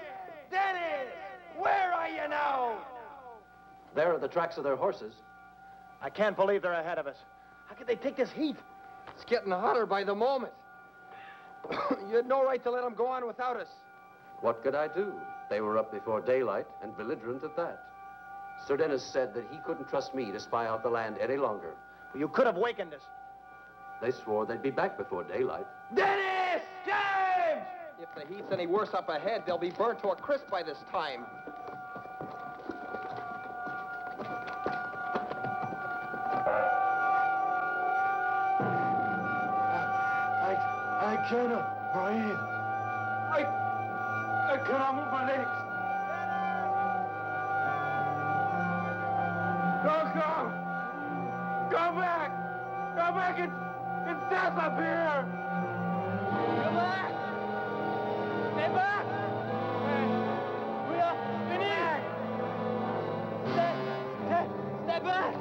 Dennis! Where are you now? There are the tracks of their horses. I can't believe they're ahead of us. How could they take this heat? It's getting hotter by the moment. You had no right to let them go on without us. What could I do? They were up before daylight and belligerent at that. Sir Dennis said that he couldn't trust me to spy out the land any longer. You could have wakened us. They swore they'd be back before daylight. Dennis! James! If the heat's any worse up ahead, they'll be burnt to a crisp by this time. I cannot breathe. I cannot move my legs. Don't go! Go back! Go back! It's death up here! Come back! Stay back! We are finished! Stay back!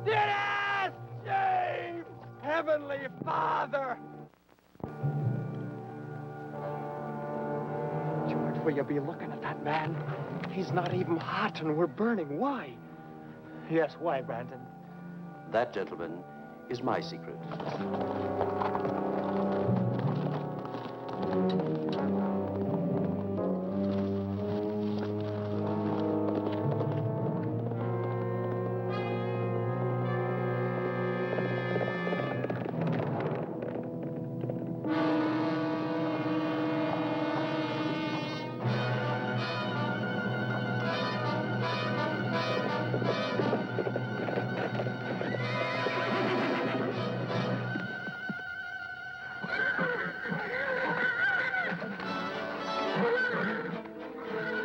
Dennis! James! Heavenly Father! George, will you be looking at that man? He's not even hot and we're burning. Why? Yes, why, Brandon? That, gentlemen, is my secret.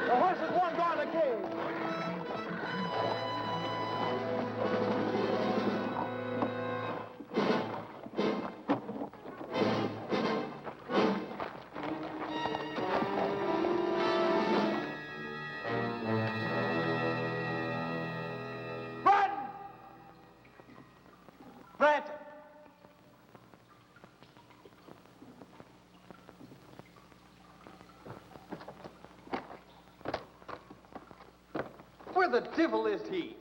The horses won't go in the cave. Run! Brandon! Where the devil is he?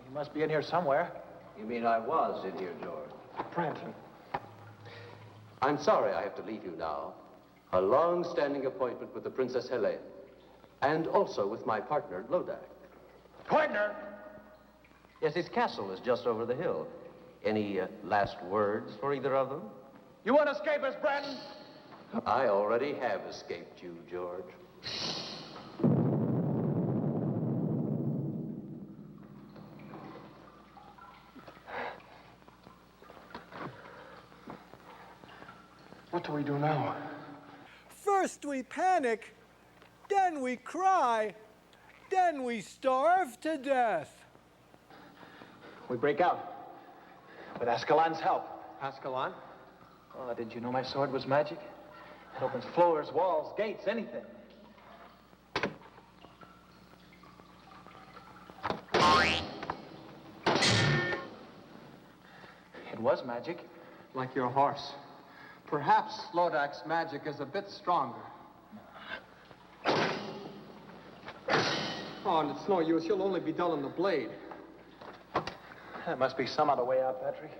He must be in here somewhere. You mean I was in here, George? Brandon. I'm sorry I have to leave you now. A long-standing appointment with the Princess Helene, and also with my partner, Lodak. Partner? Yes, his castle is just over the hill. Any last words for either of them? You want to escape us, Brandon? I already have escaped you, George. What do we do now? First we panic, then we cry, then we starve to death. We break out. With Ascalon's help. Ascalon? Oh, did you know my sword was magic? It opens floors, walls, gates, anything. It was magic. Like your horse. Perhaps Lodak's magic is a bit stronger. Oh, and it's no use. You'll only be dulling the blade. There must be some other way out, Patrick.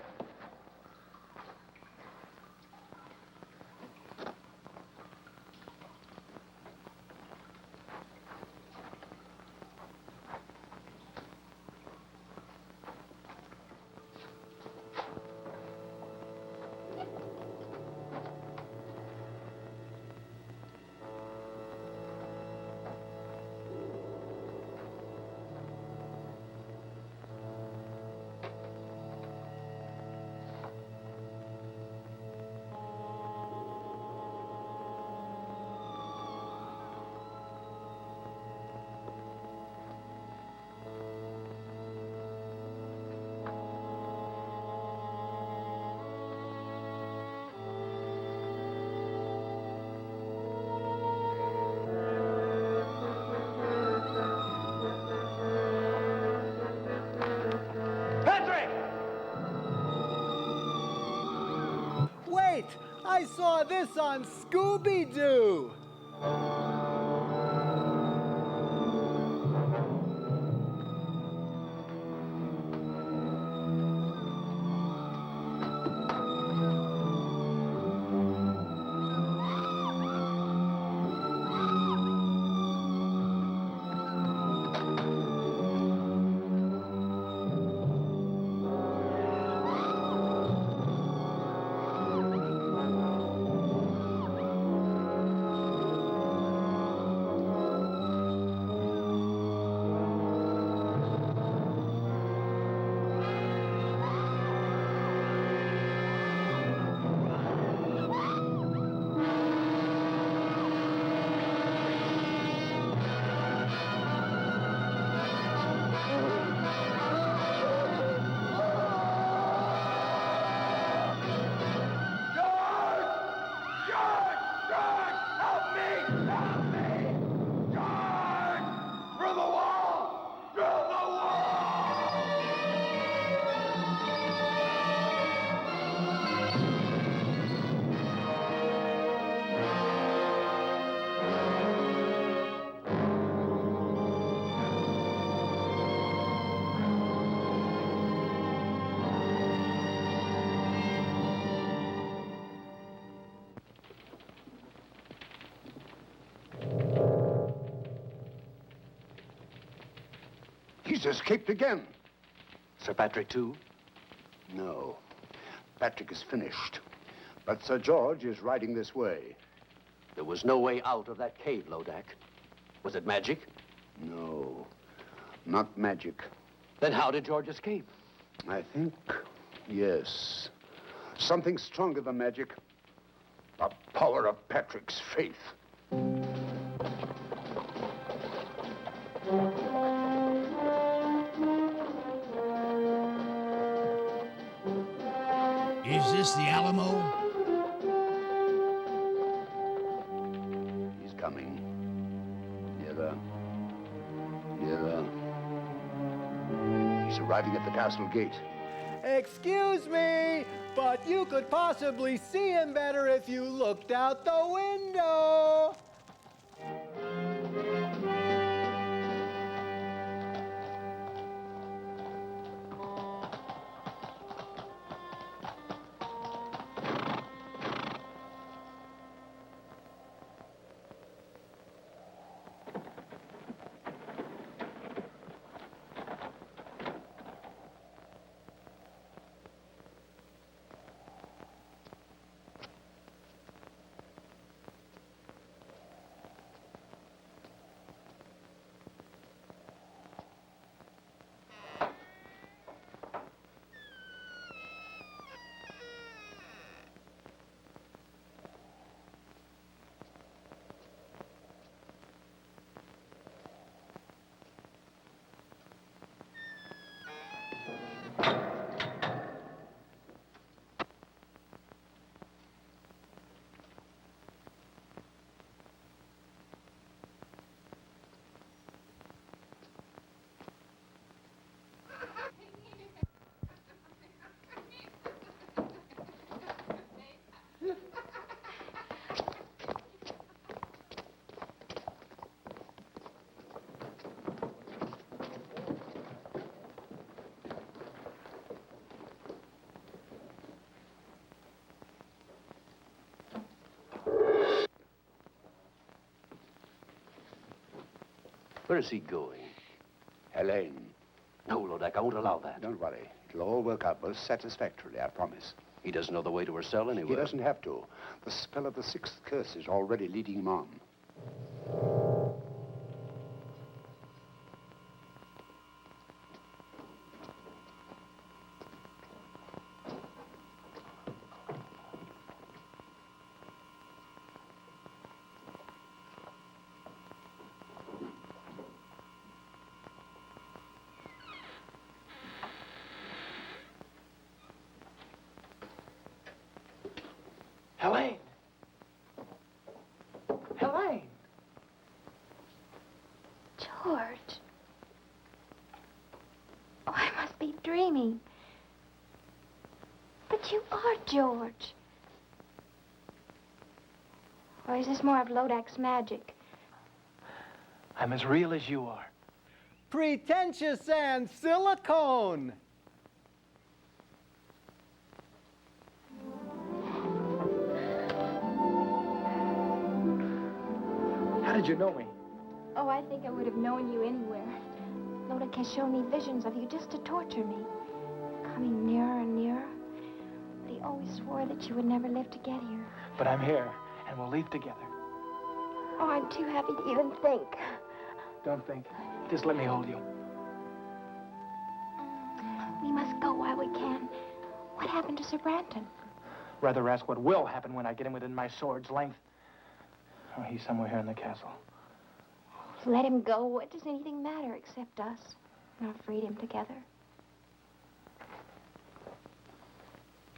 Wait! I saw this on Scooby-Doo! He's escaped again. Sir Patrick, too? No. Patrick is finished. But Sir George is riding this way. There was no way out of that cave, Lodak. Was it magic? No, not magic. Then how did George escape? I think, yes. Something stronger than magic. The power of Patrick's faith. Is this the Alamo? He's coming. Nearer. Nearer. He's arriving at the castle gate. Excuse me, but you could possibly see him better if you looked out the window. Where is he going? Helene. No, Lodak, I won't allow that. Don't worry. It'll all work out most satisfactorily, I promise. He doesn't know the way to her cell anyway. He doesn't have to. The spell of the sixth curse is already leading him on. Helene! Helene! George. Oh, I must be dreaming. But you are George. Or is this more of Lodak's magic? I'm as real as you are. Pretentious and silicone. How did you know me? Oh, I think I would have known you anywhere. Lodak has shown me visions of you just to torture me. Coming nearer and nearer. But he always swore that you would never live to get here. But I'm here, and we'll leave together. Oh, I'm too happy to even think. Don't think. Just let me hold you. We must go while we can. What happened to Sir Branton? Rather ask what will happen when I get him within my sword's length. Oh, he's somewhere here in the castle. Let him go. What does anything matter except us? Our freedom together.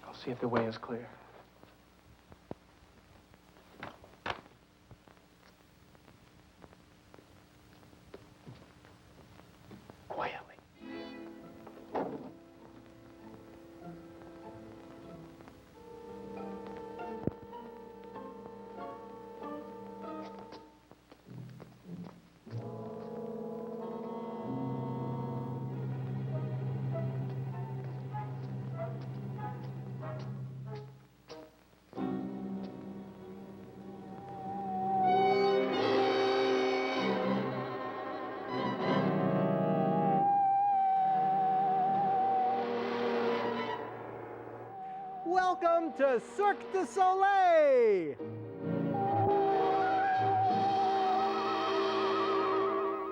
I'll see if the way is clear. Quietly. Welcome to Cirque du Soleil!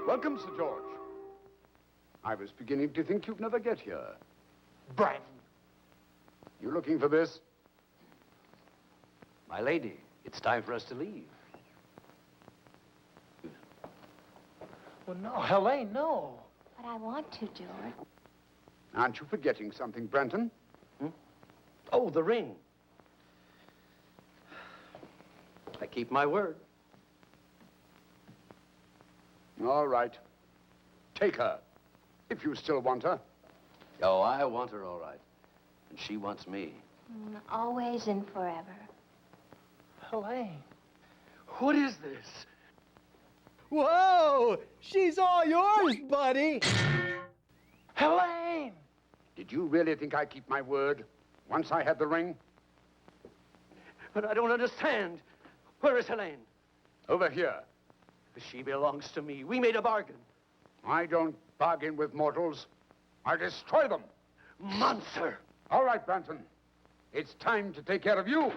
Welcome, Sir George. I was beginning to think you'd never get here. Brian! You looking for this? My lady, it's time for us to leave. Well, no, Helene, no. But I want to, George. Aren't you forgetting something, Branton? Oh, the ring. I keep my word. All right. Take her, if you still want her. Oh, I want her all right. And she wants me. Always and forever. Helene, what is this? Whoa! She's all yours, buddy! Helene! Did you really think I keep my word? Once I had the ring? But I don't understand. Where is Helene? Over here. She belongs to me. We made a bargain. I don't bargain with mortals. I destroy them. Monster! All right, Branton. It's time to take care of you.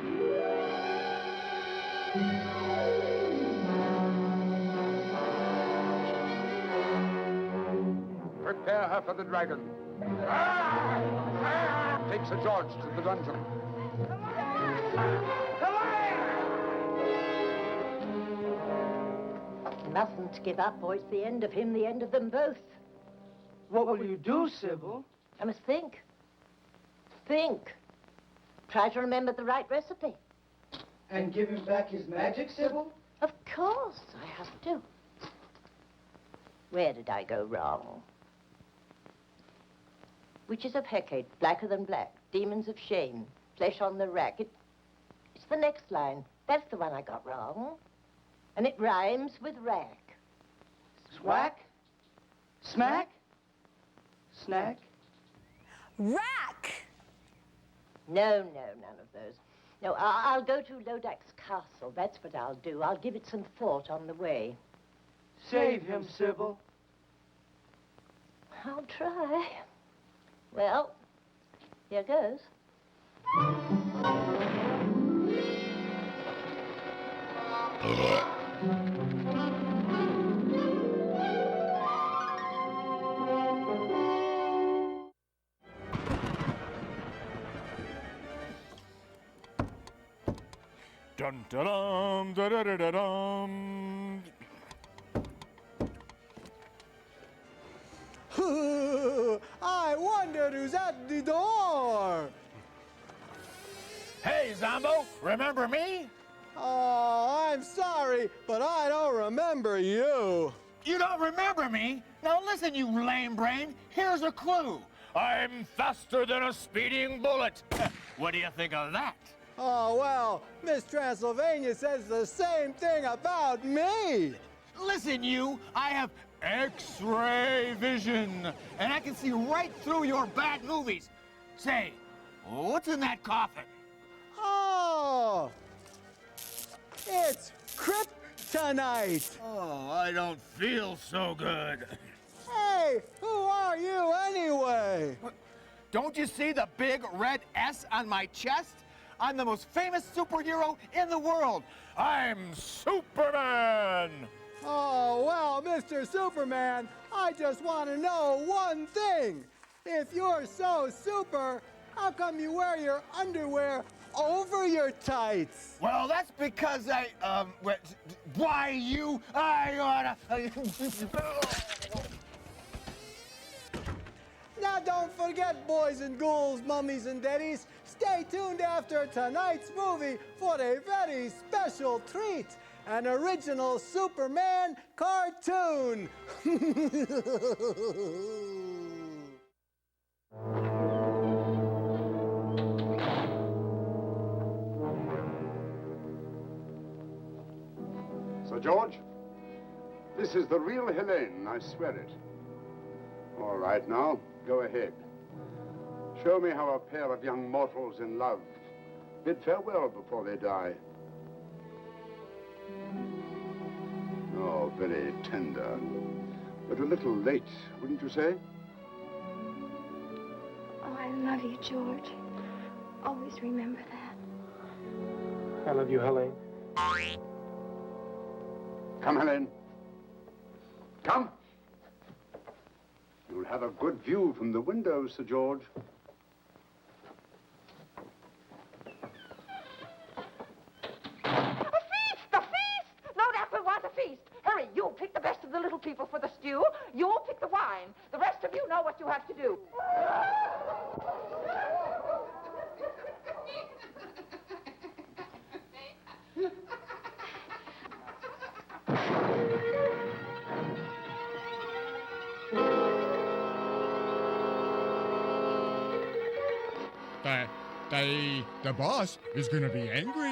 Prepare her for the dragon. Take Sir George to the dungeon. Mustn't give up, or it's the end of him, the end of them both. What will you do, Sybil? I must think. Think. Try to remember the right recipe. And give him back his magic, Sybil? Of course, I have to. Where did I go wrong? Witches of Hecate, blacker than black. Demons of shame, flesh on the rack. It's the next line. That's the one I got wrong. And it rhymes with rack. Swack? Smack? Snack? Rack! No, none of those. No, I'll go to Lodak's castle. That's what I'll do. I'll give it some thought on the way. Save him, Sybil. I'll try. Well, here goes. Dun dun dum da da da da dum. I wonder who's at the door. Hey, Zombo, remember me? Oh, I'm sorry, but I don't remember you. You don't remember me? Now listen, you lame brain. Here's a clue. I'm faster than a speeding bullet. What do you think of that? Oh, well, Miss Transylvania says the same thing about me. Listen, you, I have X-ray vision, and I can see right through your bad movies. Say, what's in that coffin? Oh, it's kryptonite. Oh, I don't feel so good. Hey, who are you anyway? Don't you see the big red S on my chest? I'm the most famous superhero in the world. I'm Superman! Oh, well, Mr. Superman, I just want to know one thing. If you're so super, how come you wear your underwear over your tights? Well, that's because I oughta... Now, don't forget, boys and ghouls, mummies and daddies, stay tuned after tonight's movie for a very special treat, an original Superman cartoon. Sir George, this is the real Helene, I swear it. All right, now, go ahead. Show me how a pair of young mortals in love bid farewell before they die. Oh, very tender. But a little late, wouldn't you say? Oh, I love you, George. Always remember that. I love you, Helene. Come, Helene. Come. You'll have a good view from the window, Sir George. The feast! Lodak will want a feast. Hurry, you pick the best of the little people for the stew. You pick the wine. The rest of you know what you have to do. The boss is gonna be angry.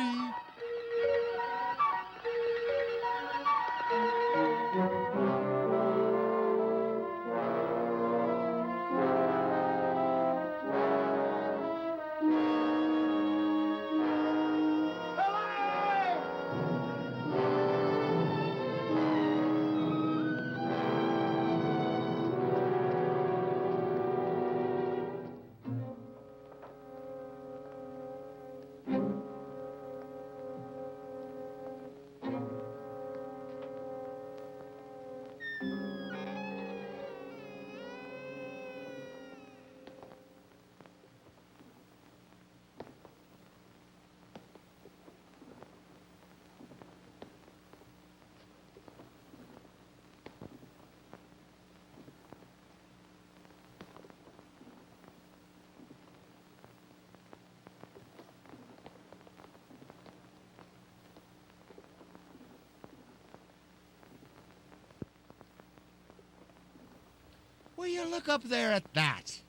Will you look up there at that?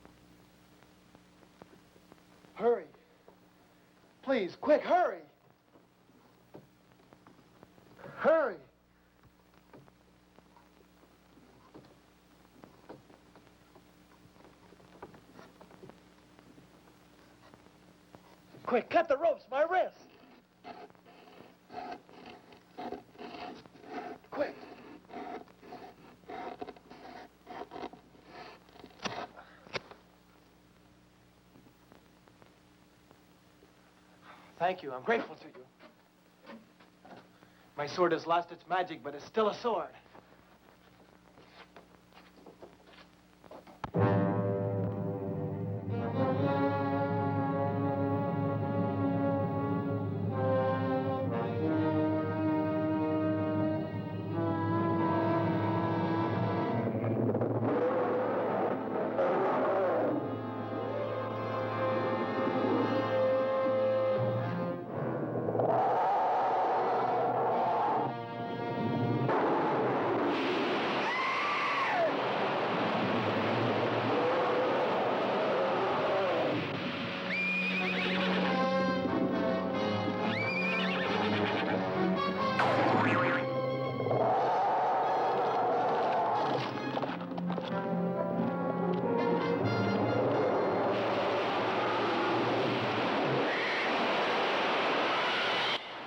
Hurry. Please, quick, hurry. Hurry. Quick, cut the ropes, my wrist. Quick. Thank you. I'm grateful to you. My sword has lost its magic, but it's still a sword.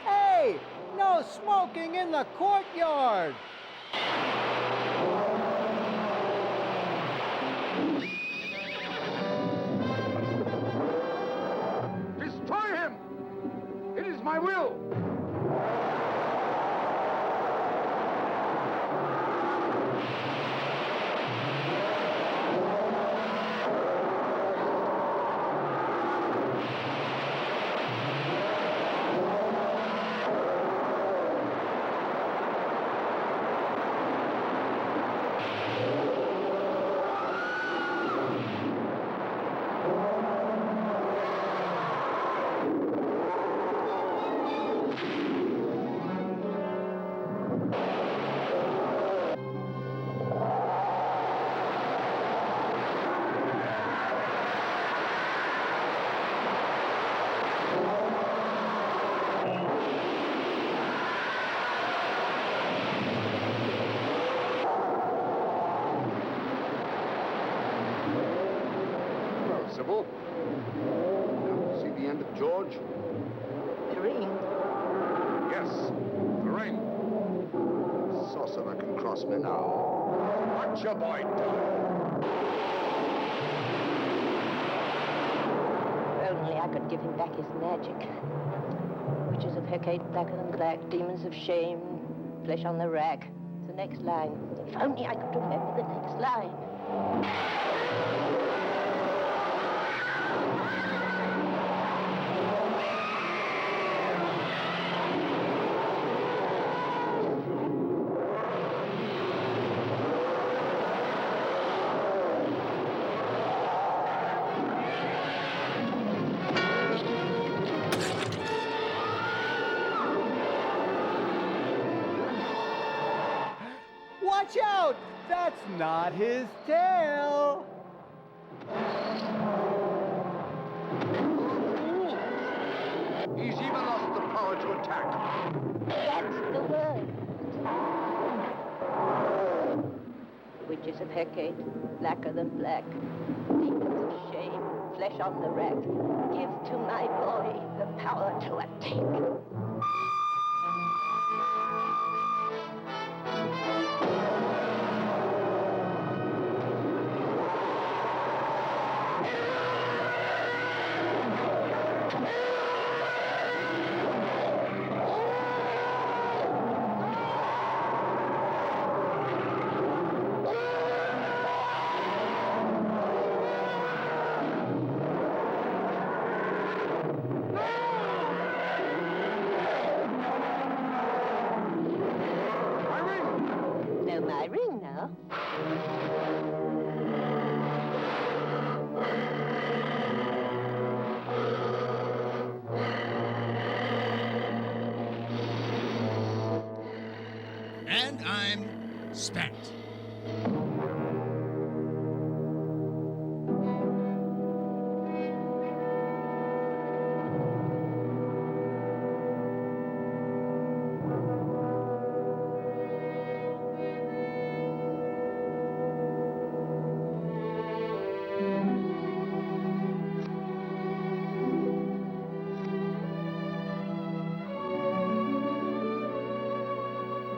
Hey, no smoking in the courtyard. Destroy him! It is my will! Sybil? See the end of George? The ring. Yes, the ring. Sorcerer can cross me now. What's your boy done? If only I could give him back his magic. Witches of Hecate, blacker than black, demons of shame, flesh on the rack. The next line. If only I could remember the next line. Watch out! That's not his tail. He's even lost the power to attack. That's the word. Witches of Hecate, blacker than black, demons of shame, flesh on the rack. Give to my boy the power to attack. My ring now. And I'm spent.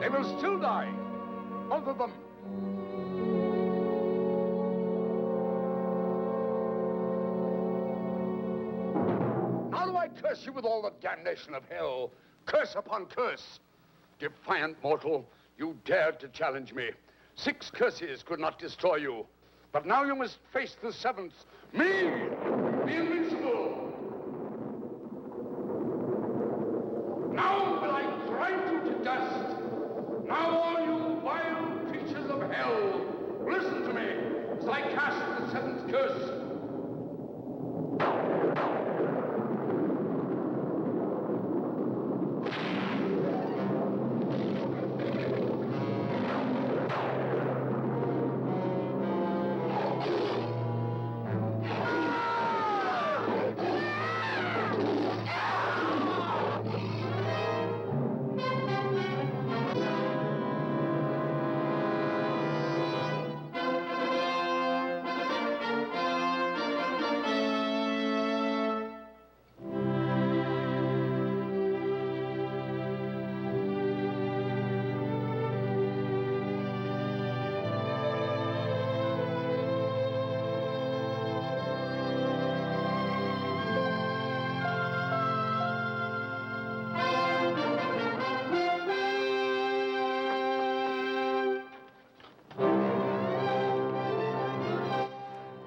They will still die. Both of them. Now do I curse curse you with all the damnation of hell. Curse upon curse. Defiant mortal, you dared to challenge me. 6 curses could not destroy you. But now you must face the 7th. Me, the invincible. Now will I grind you to dust. Now all you vile creatures of hell, listen to me as I cast the 7th curse.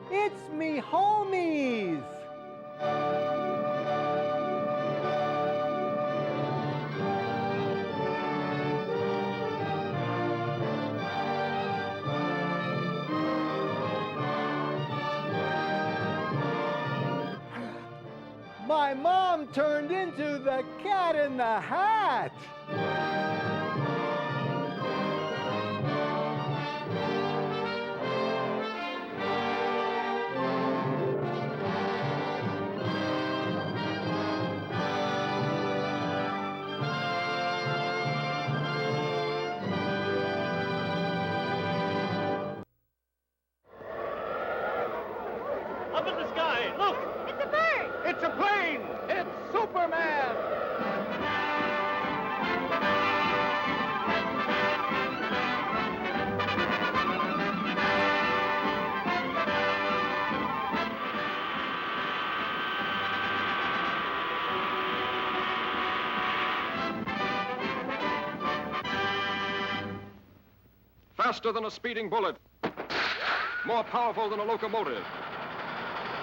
It's me homies! My mom turned into the Cat in the Hat! Up in the sky, look! It's a bird! It's a plane! It's Superman! Faster than a speeding bullet. More powerful than a locomotive.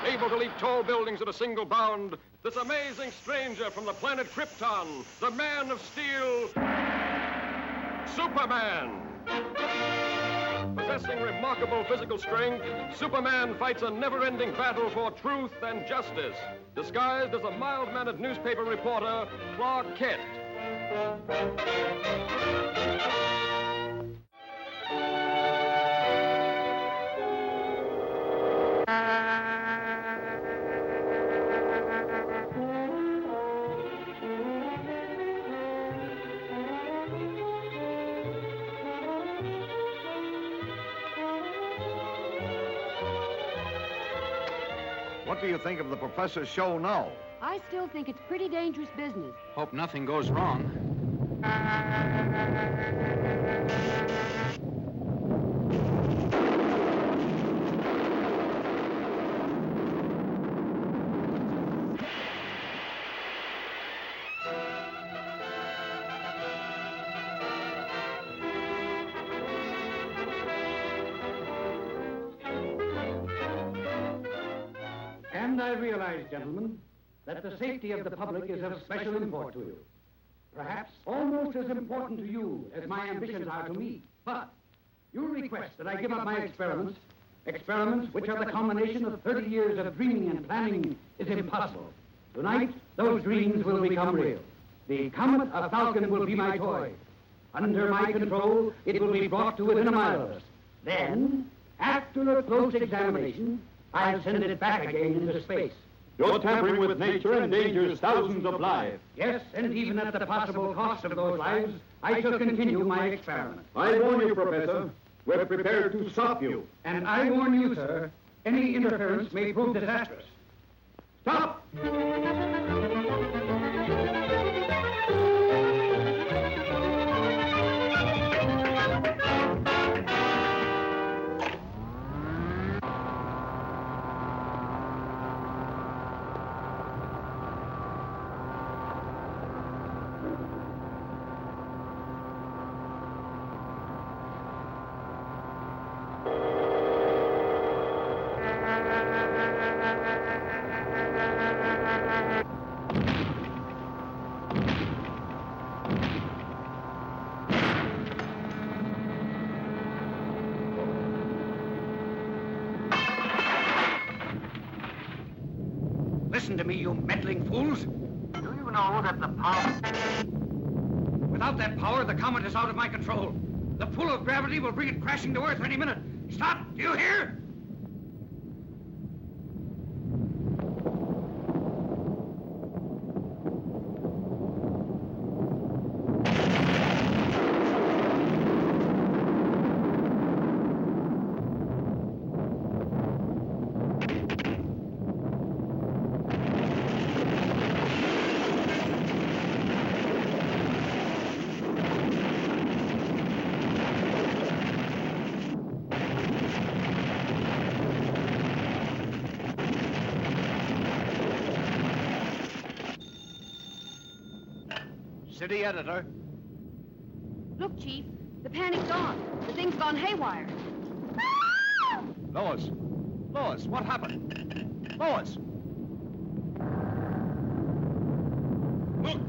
Able to leap tall buildings at a single bound, this amazing stranger from the planet Krypton, the Man of Steel, Superman. Possessing remarkable physical strength, Superman fights a never-ending battle for truth and justice, disguised as a mild-mannered newspaper reporter, Clark Kent. What do you think of the professor's show now? I still think it's pretty dangerous business. Hope nothing goes wrong. And I realize, gentlemen, that the safety of the public is of special import to you. Perhaps almost as important to you as my ambitions are to me. But you request that I give up my experiments, experiments which are the culmination of 30 years of dreaming and planning, is impossible. Tonight, those dreams will become real. The Comet of Falcon will be my toy. Under my control, it will be brought to within a mile of us. Then, after a close examination, I'll send it back again into space. You're tampering with nature and endangers thousands of lives. Yes, and even at the possible cost of those lives, I shall continue my experiment. I warn you, Professor, we're prepared to stop you. And I warn you, sir, any interference may prove disastrous. Stop! Listen to me, you meddling fools. Do you know that the power... Without that power, the comet is out of my control. The pull of gravity will bring it crashing to Earth any minute. Stop! Do you hear? City editor. Look, Chief, the panic's on. The thing's gone haywire. Lois. Lois, what happened? Lois! Look!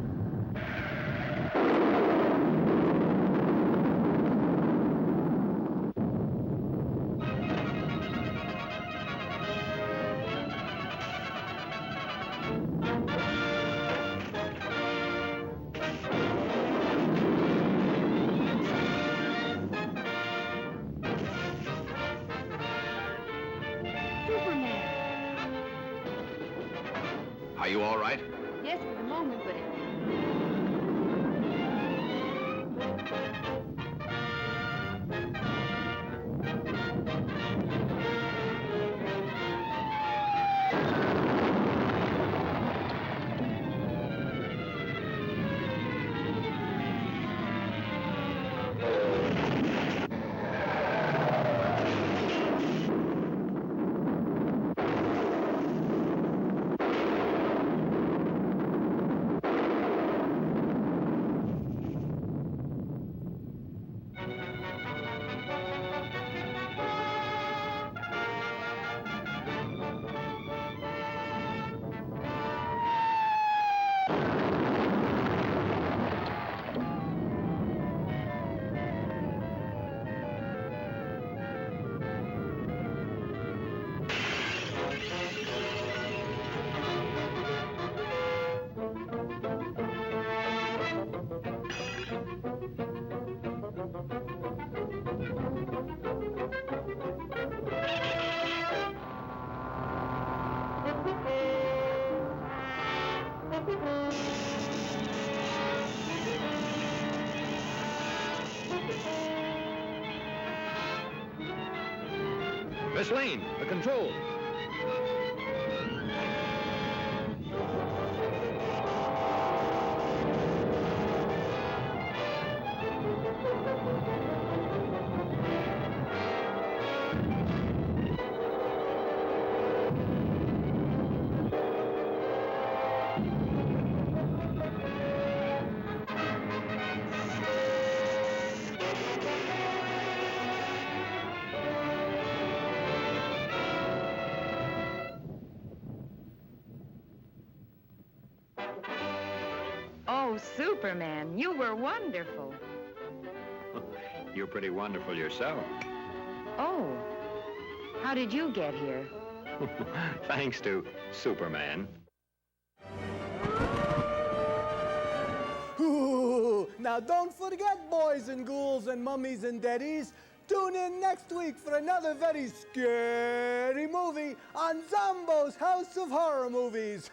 Are you all right? Yes, for the moment, but... Miss Lane, the control. Oh, Superman, you were wonderful. You're pretty wonderful yourself. Oh, how did you get here? Thanks to Superman. Ooh, now don't forget, boys and ghouls and mummies and daddies, tune in next week for another very scary movie on Zombo's House of Horror Movies.